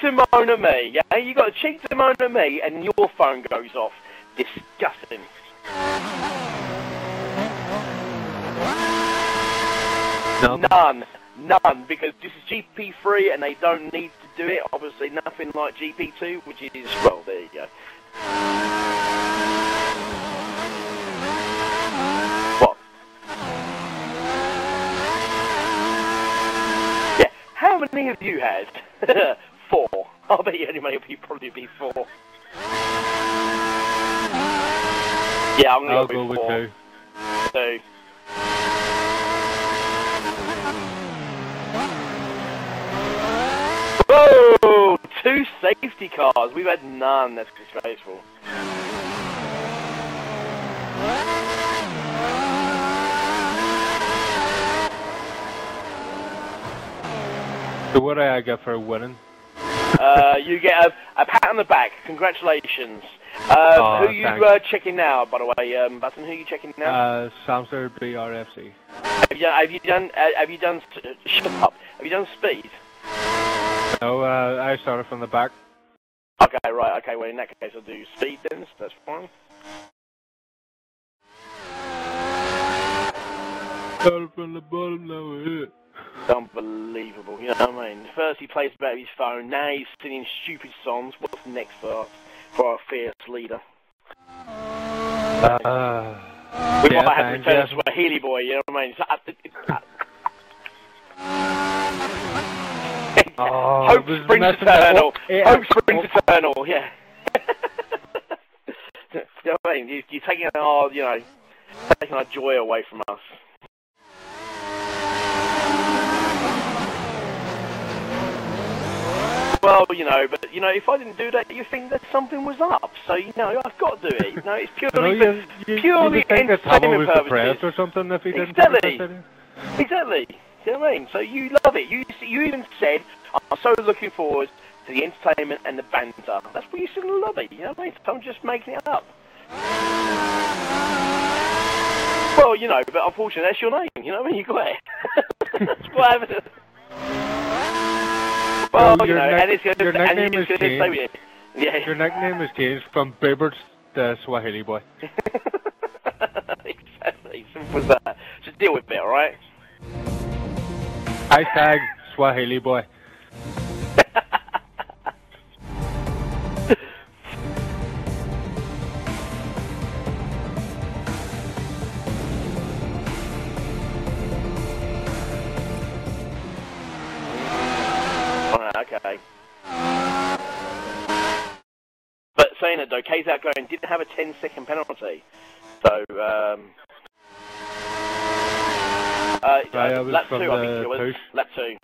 to moan at me, yeah? You got the cheek to moan at me, and your phone goes off. Disgusting. None, because this is GP3 and they don't need to do it. Obviously nothing like GP2, which is, well, there you go. What? Yeah, how many have you had? 4. I'll bet you only probably be 4. Yeah, I'm going to go with 4. 2. Whoa! 2 safety cars. We've had none. That's disgraceful. So what do I get for winning? You get a pat on the back. Congratulations. Who are you checking now, by the way, Button? Who are you checking now? Samsung BRFC. Have you done shut up? Have you done speed? No, I started from the back. Okay, right. Okay, well in that case I'll do speed then. So that's fine. Started from the bottom, now we're here. Unbelievable, you know what I mean? First he plays about his phone, now he's singing stupid songs. What's next for our fierce leader? We might have to return to a Healy boy, you know what I mean? Hope springs eternal. Hope springs eternal, yeah. You know what I mean? You're taking our joy away from us. Well, if I didn't do that, you think that something was up. So, I've got to do it. It's purely entertainment purposes. Or something if he didn't. Exactly. You know what I mean? So you love it. You even said, I'm so looking forward to the entertainment and the banter. That's what you said, love it. You know what I mean? So I'm just making it up. Well, but unfortunately that's your name. You know what I mean? You got it. That's what happened. Well, your nickname is changed. Yeah. Your nickname is changed from Bibbert to Swahili boy. Exactly. Simple as that. Just deal with it, alright? Hashtag Swahili boy. Okay. But saying it though, K's outgoing didn't have a 10-second penalty. So, lap 2, I think it was. Lap 2.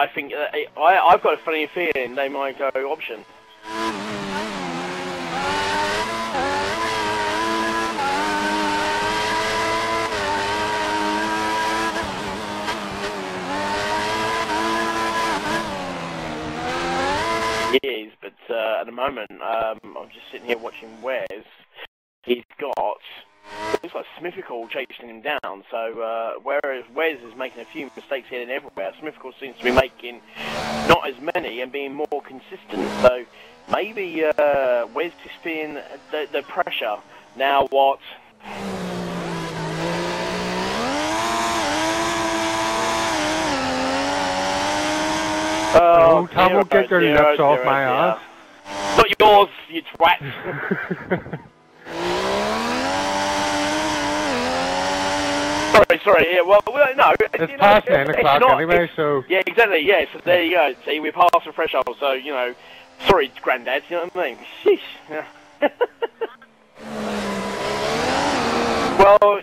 I think I've got a funny feeling they might go option. He is, but at the moment, I'm just sitting here watching Wes. He's got, looks like Smithical chasing him down, so whereas Wes is making a few mistakes here and everywhere, Smithical seems to be making not as many and being more consistent, so maybe Wes is feeling the pressure. Now what? Oh, Tom will get your lips off my ass. Not yours, you twat. Sorry, yeah, well, no. It's past 9 o'clock anyway, so... Yeah, exactly, yeah, so there you go. See, we're past the threshold, so, you know, sorry, Grandad, you know what I mean? Sheesh. Yeah. Well...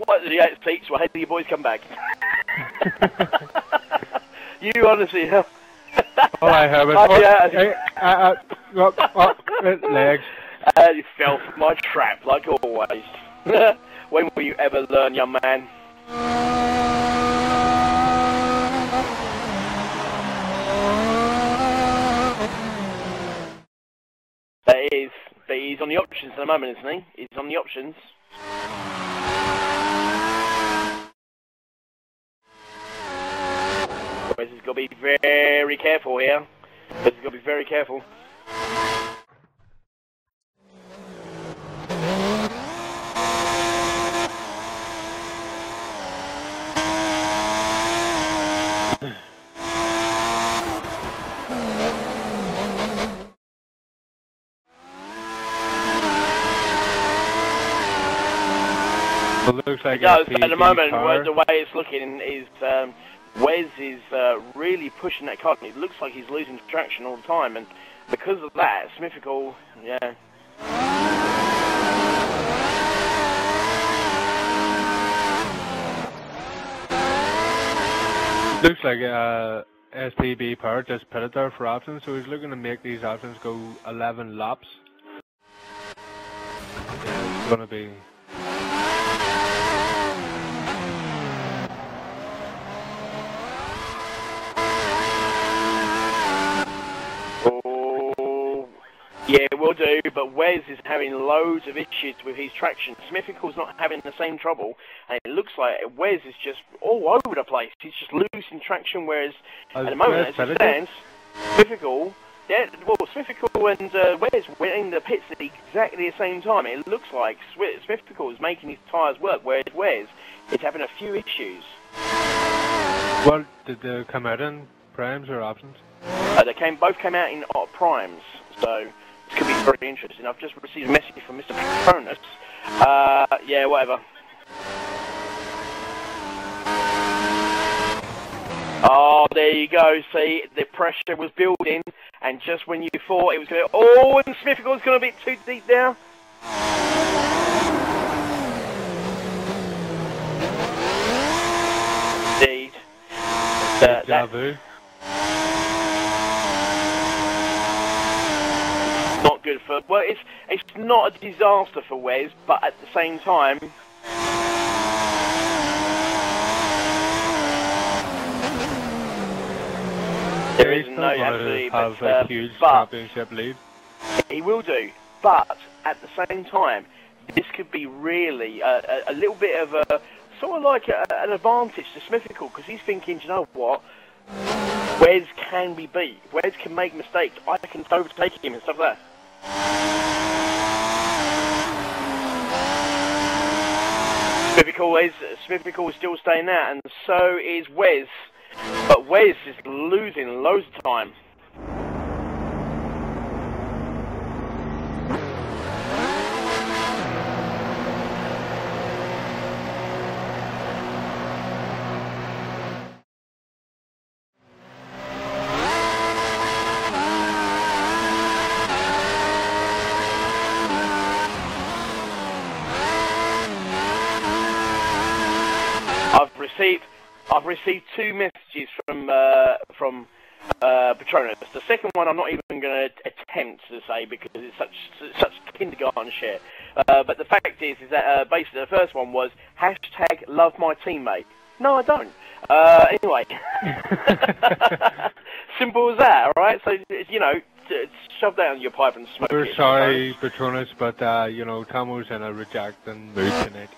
What the 8 seats? Well, how do you boys come back? You honestly... All I have is... legs. You fell for my trap, like always. When will you ever learn, young man? That is, but he's on the options at the moment, isn't he? He's on the options. Wes has got to be very careful here. Wes has got to be very careful. It looks like it does, but at the moment, the way it's looking is Wes is really pushing that car. It looks like he's losing traction all the time, and because of that, Smithical, yeah. Looks like STB Power just put it there for options, so he's looking to make these options go 11 laps. Yeah, it's going to be... Yeah, we'll do, but Wes is having loads of issues with his traction. Smithical's not having the same trouble, and it looks like Wes is just all over the place. He's just losing traction, whereas at the moment, as it stands, Smithical, yeah, well, Smithical and Wes went in the pits at exactly the same time. It looks like Smithical is making his tyres work, whereas Wes is having a few issues. Well, did they come out in primes or options? They both came out in primes, so... This could be very interesting. I've just received a message from Mr. Patronus. Yeah, whatever. Oh, there you go. See, the pressure was building, and just when you thought it was going to... Oh, and Smithical's going to be too deep now. Indeed. Deja vu. Not good for... Well, it's not a disaster for Wes, but at the same time... There isn't no... Absolutely, have a huge but championship lead. He will do, but at the same time, this could be really a little bit of a... Sort of like an advantage to Smithical, because he's thinking, do you know what? Wes can be beat. Wes can make mistakes. I can overtake him and stuff like that. Smithical is still staying out, and so is Wes. But Wes is losing loads of time. I've received I've received 2 messages from Patronus. The second one I'm not even going to attempt to say because it's such kindergarten shit. But the fact is that basically the first one was hashtag love my teammate. No, I don't. Anyway, simple as that. All right. So you know, shove down your pipe and smoke We're it. sorry, Patronus, but you know, Tamo's in a rejecting mood tonight.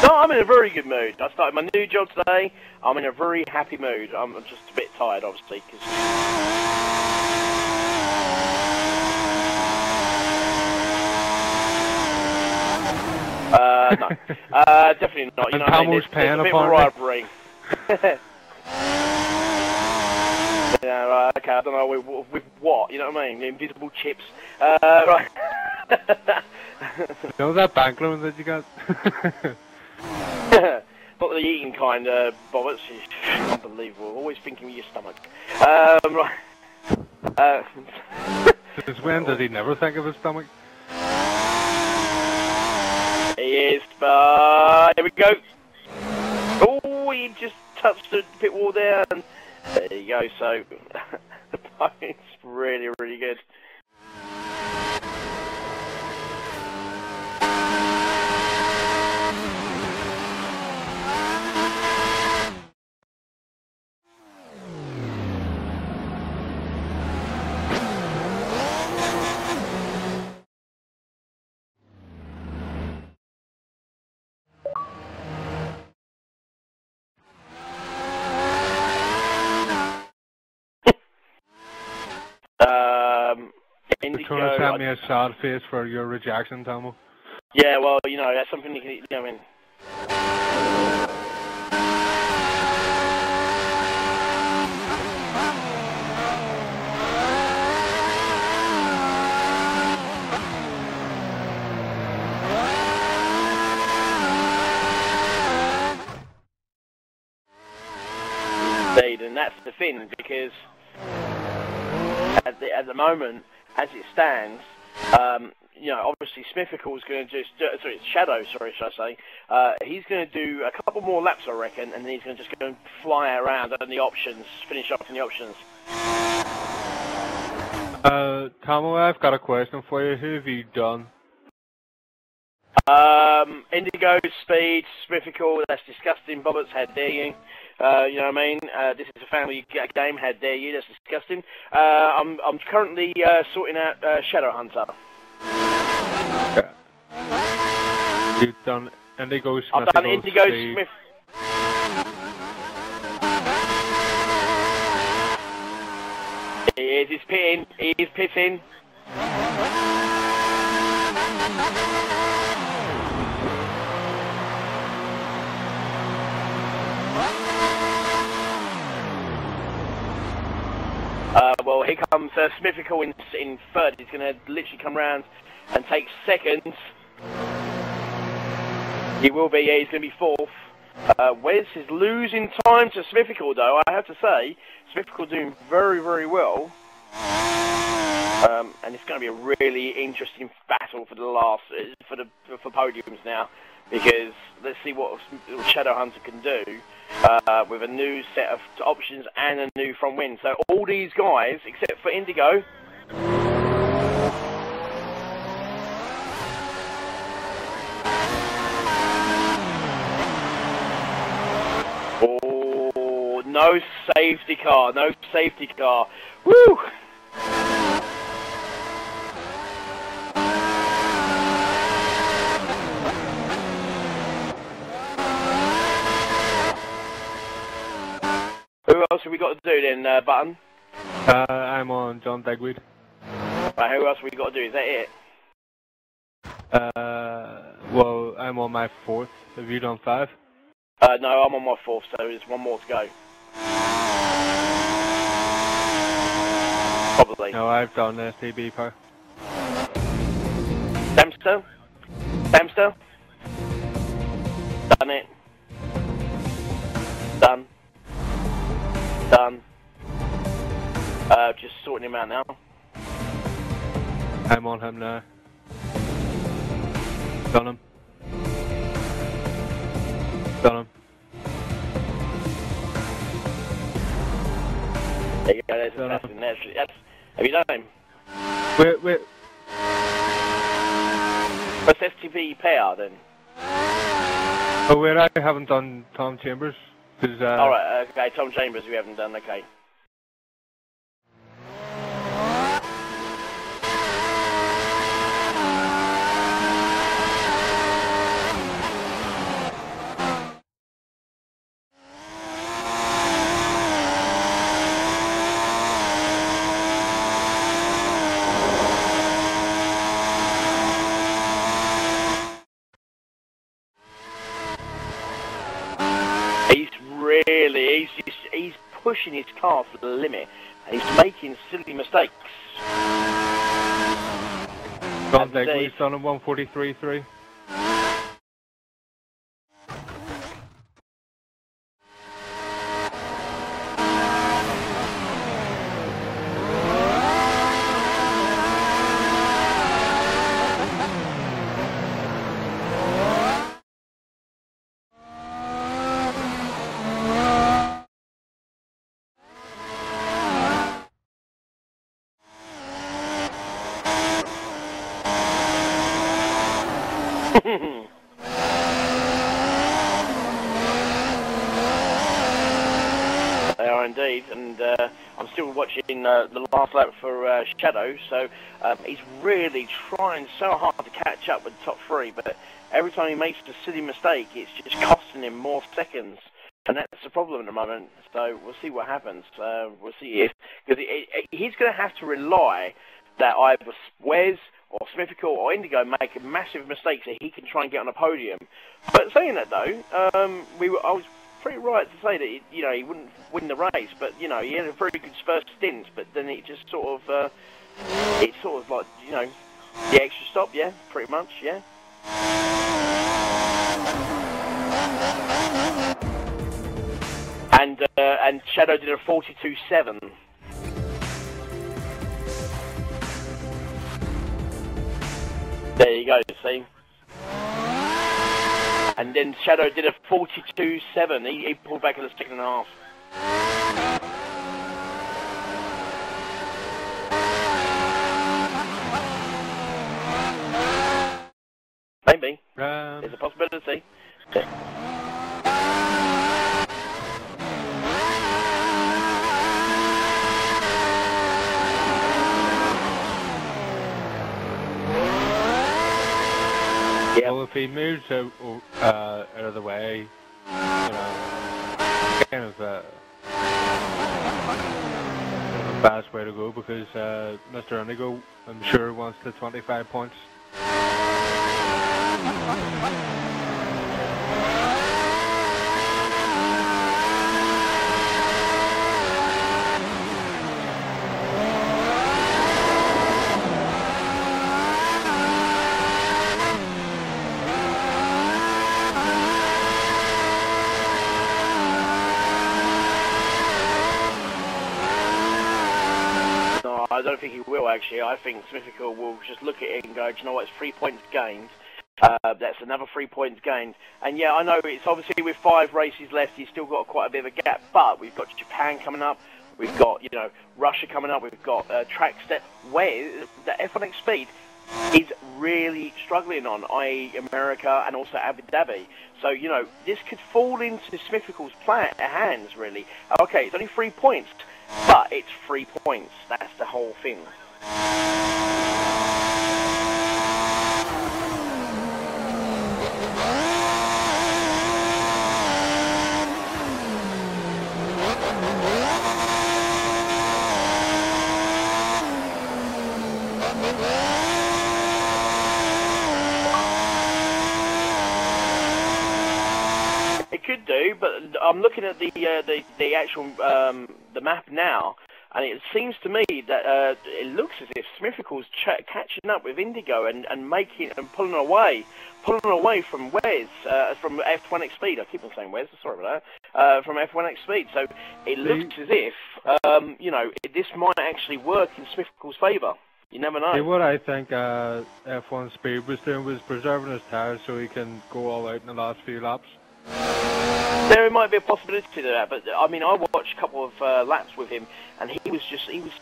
No, I'm in a very good mood. I started my new job today. I'm in a very happy mood. I'm just a bit tired, obviously, because... no. Definitely not. You know what I mean? There's a bit of a rivalry. Yeah, right, okay, I don't know, with what? You know what I mean? The invisible chips. Right. You know that bank loan that you got? Not the eating kind, Bob. It's unbelievable. Always thinking with your stomach. Right. Since when does he never think of his stomach? He is, but here we go. Oh, he just touched the pit wall there, and there you go. So the point's really, really good. Patronus sent me a sad face for your rejection, Tamo. Yeah, well, you know, that's something you can, you know, I mean. Indeed, and that's the thing, because at the moment, as it stands, you know, obviously Smithical is going to just, sorry, Shadow, sorry, should I say, he's going to do a couple more laps, I reckon, and then he's going to just go and fly around on the options, finish off in the options. Tamo, I've got a question for you. Who have you done? Indigo, Speed, Smithical, that's disgusting. Bobbers, how dare you? You know what I mean? This is a family game, how dare you? That's disgusting. I'm currently sorting out Shadow Hunter. Okay. You've done Indigo, Smithical, I've done Indigo, Speed. Smith. He's pitting. He's pitting. Well, here comes Smithical in third. He's going to literally come round and take seconds. He will be, yeah, he's going to be fourth. Wes is losing time to Smithical, though. I have to say, Smithical doing very, very well. And it's going to be a really interesting battle for the last, for podiums now. Because let's see what Shadow Hunter can do with a new set of options and a new front wing. So all these guys, except for Indigo, oh, no safety car, no safety car. Woo! Who else have we got to do then, Button? I'm on John Degweed. Right, who else have we got to do? Is that it? Well, I'm on my fourth. Have you done 5? No, I'm on my fourth, so there's one more to go. Probably. No, I've done STB power. Damster? Damster? Done it. Done. Done. Just sorting him out now. I'm on him now. Done him. Done him. there's Assassin. That's, have you done him? Wait. What's STV pair then? Oh, wait, I haven't done Tom Chambers. Alright, okay, Tom Chambers we haven't done, okay. He's pushing his car to the limit, and he's making silly mistakes. Don Degley's done a 143.3. They are indeed, and I'm still watching the last lap for Shadow, so he's really trying so hard to catch up with the top three, but every time he makes a silly mistake, it's just costing him more seconds, and that's the problem at the moment, so we'll see what happens. We'll see if, because he's going to have to rely that either Wes or Smithical or Indigo make massive mistakes so he can try and get on a podium. But saying that though, I was pretty right to say that he wouldn't win the race, but he had a very good first stint, but then it just sort of like the extra stop, yeah, pretty much, yeah. And Shadow did a 42.7. There you go, see. And then Shadow did a 42.7. He pulled back in the second half. Maybe. There's a possibility. Well, if he moves out of the way, kind of a fast way to go, because Mr. Indigo, I'm sure, wants the 25 points. I don't think he will, actually. I think Smithical will just look at it and go, do you know what, it's 3 points gained. That's another 3 points gained. And yeah, I know it's obviously with 5 races left, he's still got quite a bit of a gap, but we've got Japan coming up, we've got, Russia coming up, we've got tracks where the F1X Speed is really struggling on, i.e. America and also Abu Dhabi. So, this could fall into Smithical's hands, really. Okay, it's only 3 points. But it's 3 points. That's the whole thing. It could do, but I'm looking at the actual the map now, and it seems to me that it looks as if Smithical's catching up with Indigo and pulling away from Wes, from F1X Speed. I keep on saying Wes, sorry about that. From F1X Speed. So it looks as if this might actually work in Smithical's favour. You never know. See, what I think F1 Speed was doing was preserving his tyres so he can go all out in the last few laps. There might be a possibility to that, but I mean, I watched a couple of laps with him, and he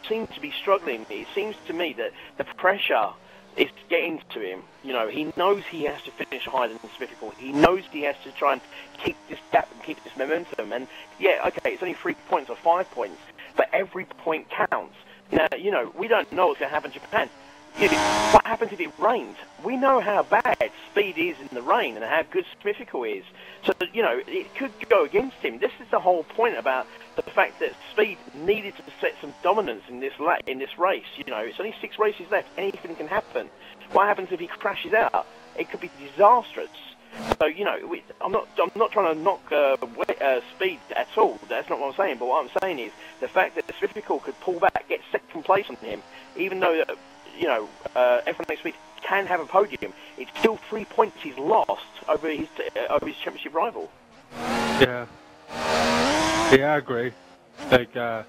seemed to be struggling. It seems to me that the pressure is getting to him. You know, he knows he has to finish higher than Smithfield. He knows he has to try and keep this gap and keep this momentum. And yeah, okay, it's only 3 points or 5 points, but every point counts. You know, we don't know what's going to happen in Japan. What happens if it rains? We know how bad speed is in the rain and how good Smithfield is. So, you know, it could go against him. This is the whole point about the fact that speed needed to set some dominance in this race. You know, it's only 6 races left. Anything can happen. What happens if he crashes out? It could be disastrous. So, you know, I'm not trying to knock speed at all. That's not what I'm saying. But what I'm saying is the fact that Smithfield could pull back, get second place on him, even though you know, F1 next week can have a podium. It's still 3 points he's lost over his championship rival. Yeah, I agree. Like, you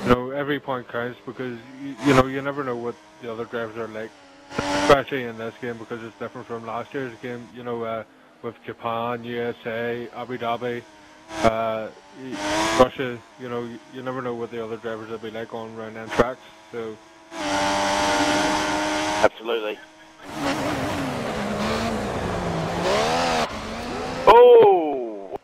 know, every point counts because you know you never know what the other drivers are like, especially in this game because it's different from last year's game. You know, with Japan, USA, Abu Dhabi, Russia. You know, you never know what the other drivers will be like on around them tracks. So. Absolutely. Oh!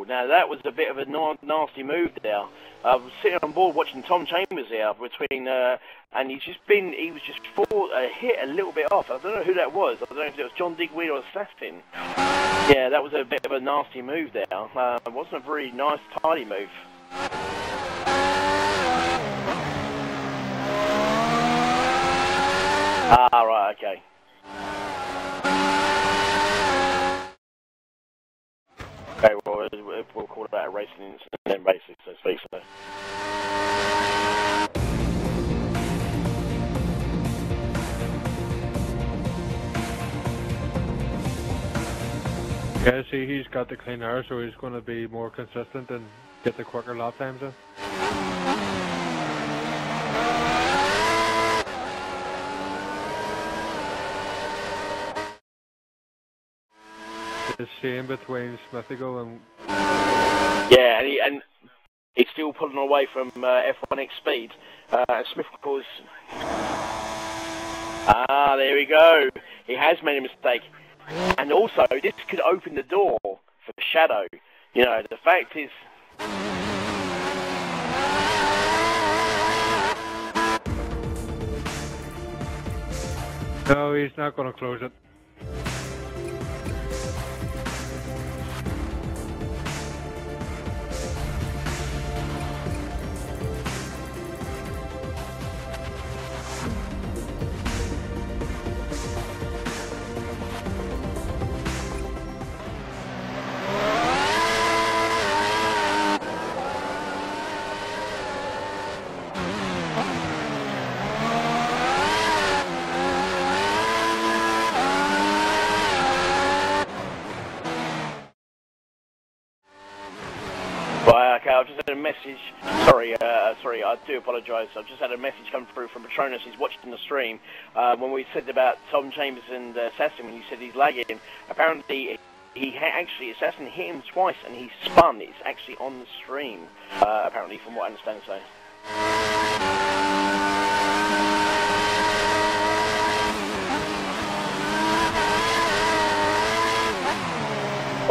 Now that was a bit of a nasty move there. I was sitting on board watching Tom Chambers there between, and he was just hit a little bit off. I don't know who that was. I don't know if it was John Digweed or Assassin. Yeah, that was a bit of a nasty move there. It wasn't a very nice, tidy move. Ah, right, okay. Okay, well, we'll call it a racing incident then, basically, so to speak. So. Yeah, see, he's got the clean air, so he's going to be more consistent and get the quicker lap times in. The same between Smithfield and... Yeah, and he's still pulling away from F1X Speed. Smithfield's... Ah, there we go. He has made a mistake. And also, this could open the door for Shadow. You know, the fact is... No, he's not going to close it. Right, okay, I've just had a message. Sorry, I do apologise. I've just had a message come through from Patronus. He's watching the stream. When we said about Tom Chambers and Assassin, when you said he's lagging, apparently actually Assassin hit him twice and he spun. It's actually on the stream, apparently, from what I understand. So.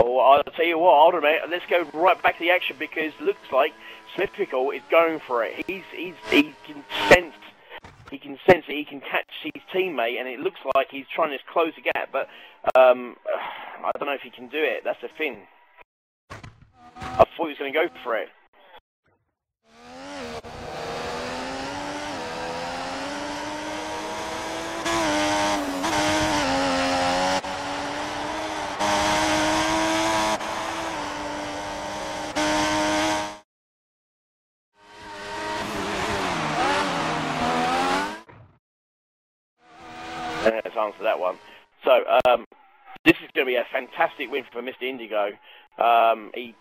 Oh, I'll tell you what, hold on a minute, let's go right back to the action because it looks like Smithfield is going for it. He can sense that he can catch his teammate, and it looks like he's trying to close the gap, but I don't know if he can do it. That's the thing. I thought he was going to go for it. Let's answer that one. So, this is going to be a fantastic win for Mr. Indigo. He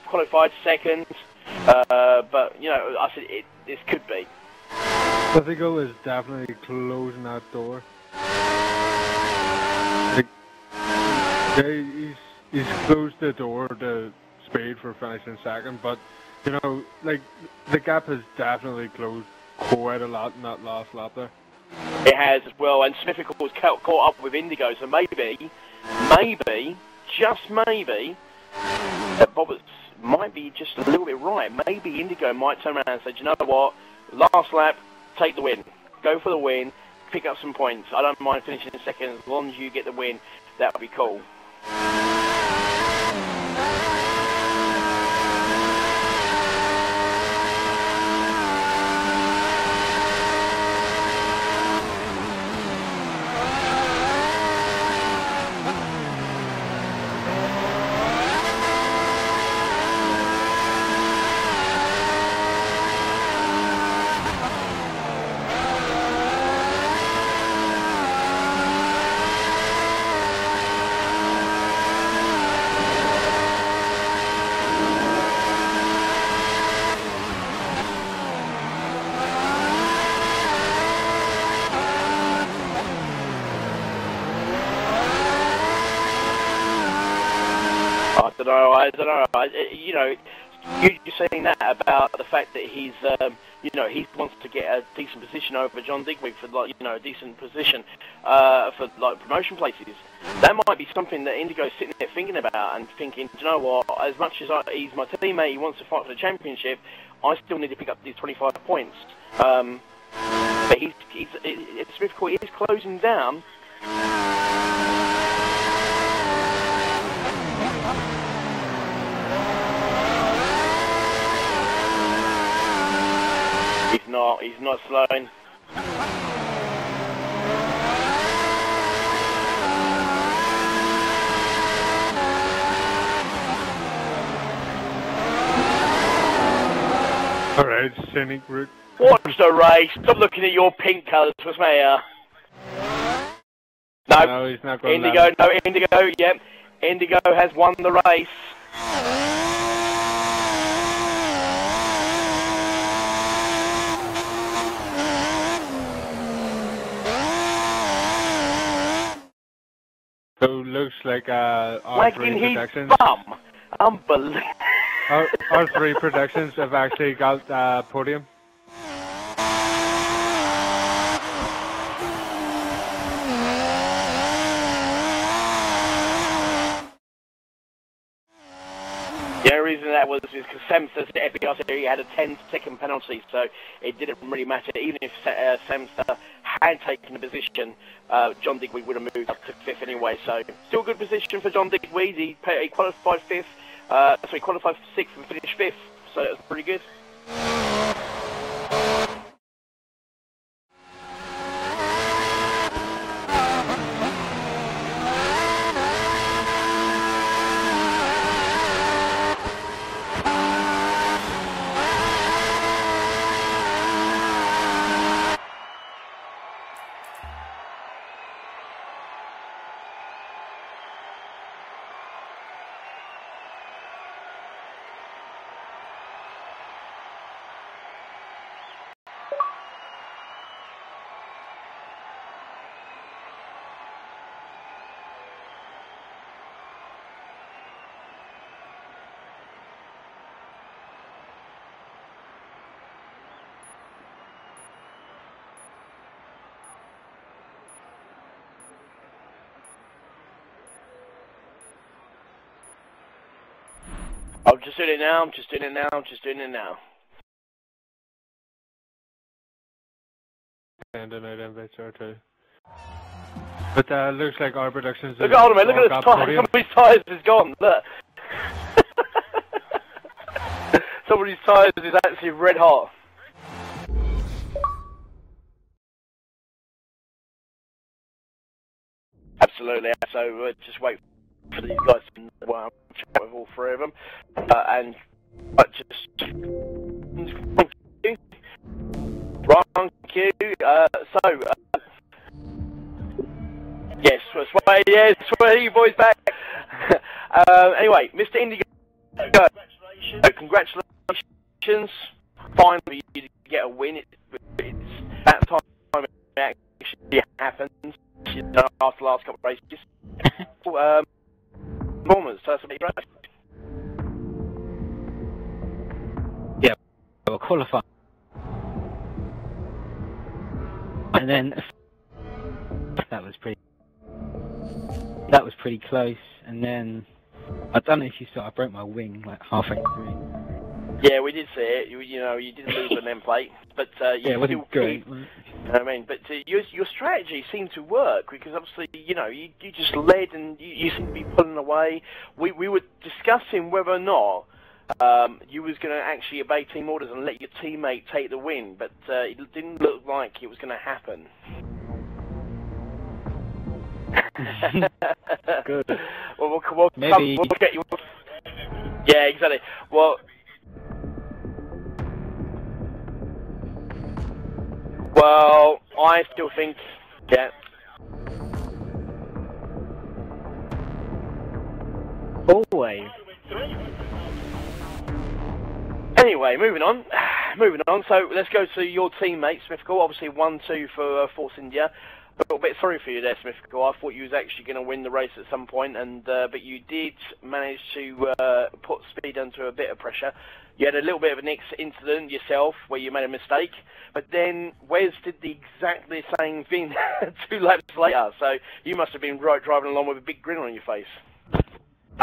qualified second, but, you know, I said this could be. Smithfield is definitely closing that door. he's closed the door to speed for finishing second, but you know, like the gap has definitely closed quite a lot in that last lap there. It has as well, and Smith was caught up with Indigo, so maybe, just maybe, Roberts might be just a little bit right. Maybe Indigo might turn around and say, do you know what, last lap, take the win. Go for the win, pick up some points. I don't mind finishing in second as long as you get the win. That would be cool. I don't know. You know, you're saying that about the fact that he's, you know, he wants to get a decent position over John Digweed for, like, you know, a decent position for, like, promotion places. That might be something that Indigo's sitting there thinking about and thinking, do you know what, as much as he's my teammate, he wants to fight for the championship, I still need to pick up these 25 points. But Smith is closing down. He's not slowing. Alright, scenic route. Watch the race. Stop looking at your pink colours, what's mayor? No, he's not going Indigo, no, Indigo, yep. Indigo has won the race. So looks like our three predictions. Unbelievable. Our three predictions have actually got podium. The only reason that was because Semster said he had a 10-second penalty, so it didn't really matter. Even if Semster had taken a position, John Digweed would have moved up to 5th anyway. So still a good position for John Digweed. He qualified 5th, so he qualified 6th and finished 5th, so it was pretty good. I'm just doing it now, I'm just doing it now, I'm just doing it now. Sending out invites there too. But looks like our predictions. Look, hold on a minute, look at this tyre, somebody's tyres is gone, look. Somebody's tyres is actually red hot. Absolutely, so just wait for these guys to chat with all three of them, and just thank you. Yes, swear you boys back. Anyway, Mr. Indigo, congratulations. Finally, you get a win. It's that time it actually happens. You know, after the last couple of races. Performers. Bobbers, tell us about your race. Yeah, well, qualifying. And then that was pretty close. And then I don't know if you saw, I broke my wing like halfway through. Yeah, we did see it. You know, you did lose an end plate, but you it wasn't great. I mean, but your strategy seemed to work because obviously, you know, you just led and you seemed to be pulling away. We were discussing whether or not you was going to actually obey team orders and let your teammate take the win, but it didn't look like it was going to happen. Good. We'll Maybe. We'll get you. Yeah, exactly. Well, I still think, yeah. Always. Anyway, moving on. So let's go to your teammate, Smithcool. Obviously 1-2 for Force India. A little bit sorry for you there, Smithcool. I thought you was actually going to win the race at some point, and but you did manage to put Speed under a bit of pressure. You had a little bit of an incident yourself where you made a mistake, but then Wes did the exactly same thing 2 laps later. So you must have been driving along with a big grin on your face.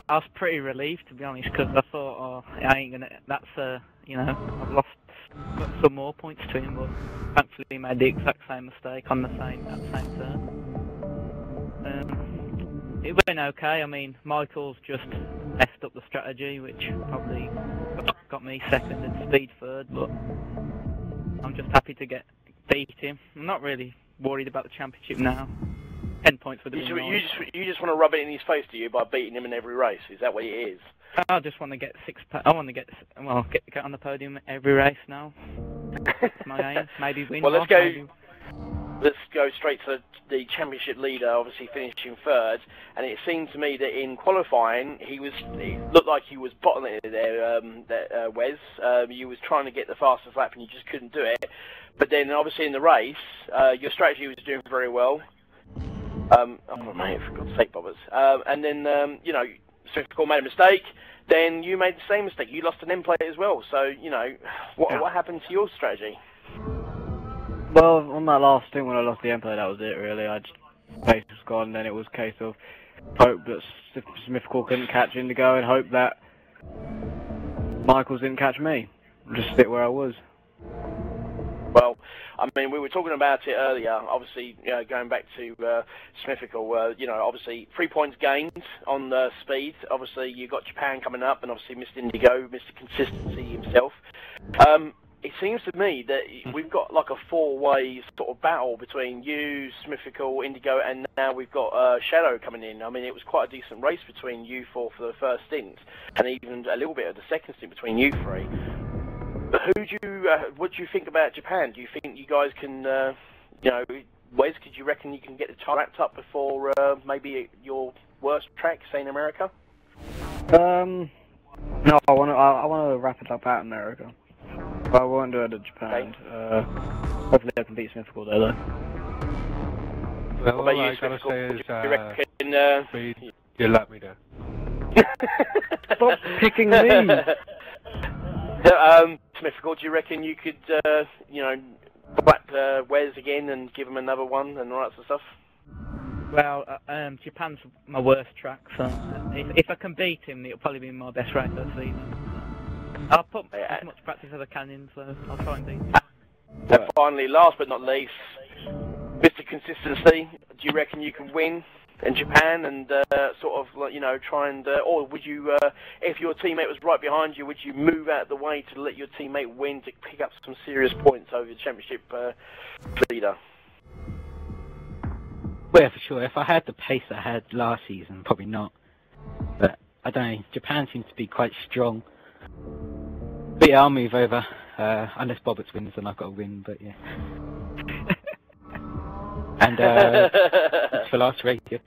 I was pretty relieved, to be honest, because I thought, oh, I ain't gonna. That's you know, I've lost some more points to him, but thankfully he made the exact same mistake on at the same turn. It went okay. I mean, Michael's just messed up the strategy, which probably got me second and Speed third, but I'm just happy to beat him. I'm not really worried about the championship now. 10 points would have been nice. You just want to rub it in his face, do you, by beating him in every race? Is that what it is? I just want to get I want to get on the podium every race now. That's my aim. Maybe win. Well, let's go straight to the championship leader, obviously finishing third. And it seemed to me that in qualifying, it looked like he was bottling it there, Wes. You was trying to get the fastest lap and you just couldn't do it. But then, obviously, in the race, your strategy was doing very well. Oh, mate, for God's sake, Bobbers. And then, you know, Smithcool made a mistake. Then you made the same mistake. You lost an end plate as well. So, you know, what happened to your strategy? Well, on that last thing when I lost the end plate, that was it, really. Pace was gone, and then it was a case of hope that Smithcool couldn't catch Indigo and hope that Michaels didn't catch me. Just sit where I was. Well, I mean, we were talking about it earlier, obviously, going back to Smithcool, you know, obviously 3 points gained on the Speed. Obviously, you've got Japan coming up, and obviously Mr. Indigo, Mr. Consistency himself. It seems to me that we've got like a 4-way sort of battle between you, Smithcool, Indigo, and now we've got Shadow coming in. I mean, it was quite a decent race between you four for the first stint, and even a little bit of the second stint between you three. But what do you think about Japan? Do you think you guys can, you know, Wes, could you reckon you can get the time wrapped up before maybe your worst track, say in America? No, I want to wrap it up at America. I won't do it at Japan. Okay. Hopefully I can beat Smithcool there, though. Well, what about all you, I gotta Smithcool? say is, Do you reckon, Speed, you let me down. Stop picking me! Smithcool, do you reckon you could, you know, whack Wes again and give him another one and all that sort of stuff? Well, Japan's my worst track, so if I can beat him, it'll probably be my best race of the season. I'll put as much practice as I can in, so I'll try and beat him. And finally, last but not least, Mr. Consistency, do you reckon you can win in Japan and sort of, like, you know, try and, or would you, if your teammate was right behind you, would you move out of the way to let your teammate win to pick up some serious points over the championship leader? Well, yeah, for sure. If I had the pace I had last season, probably not. But I don't know. Japan seems to be quite strong. But yeah, I'll move over. Unless Bobbits wins, then I've got to win. But yeah. And it's for last race. Yeah.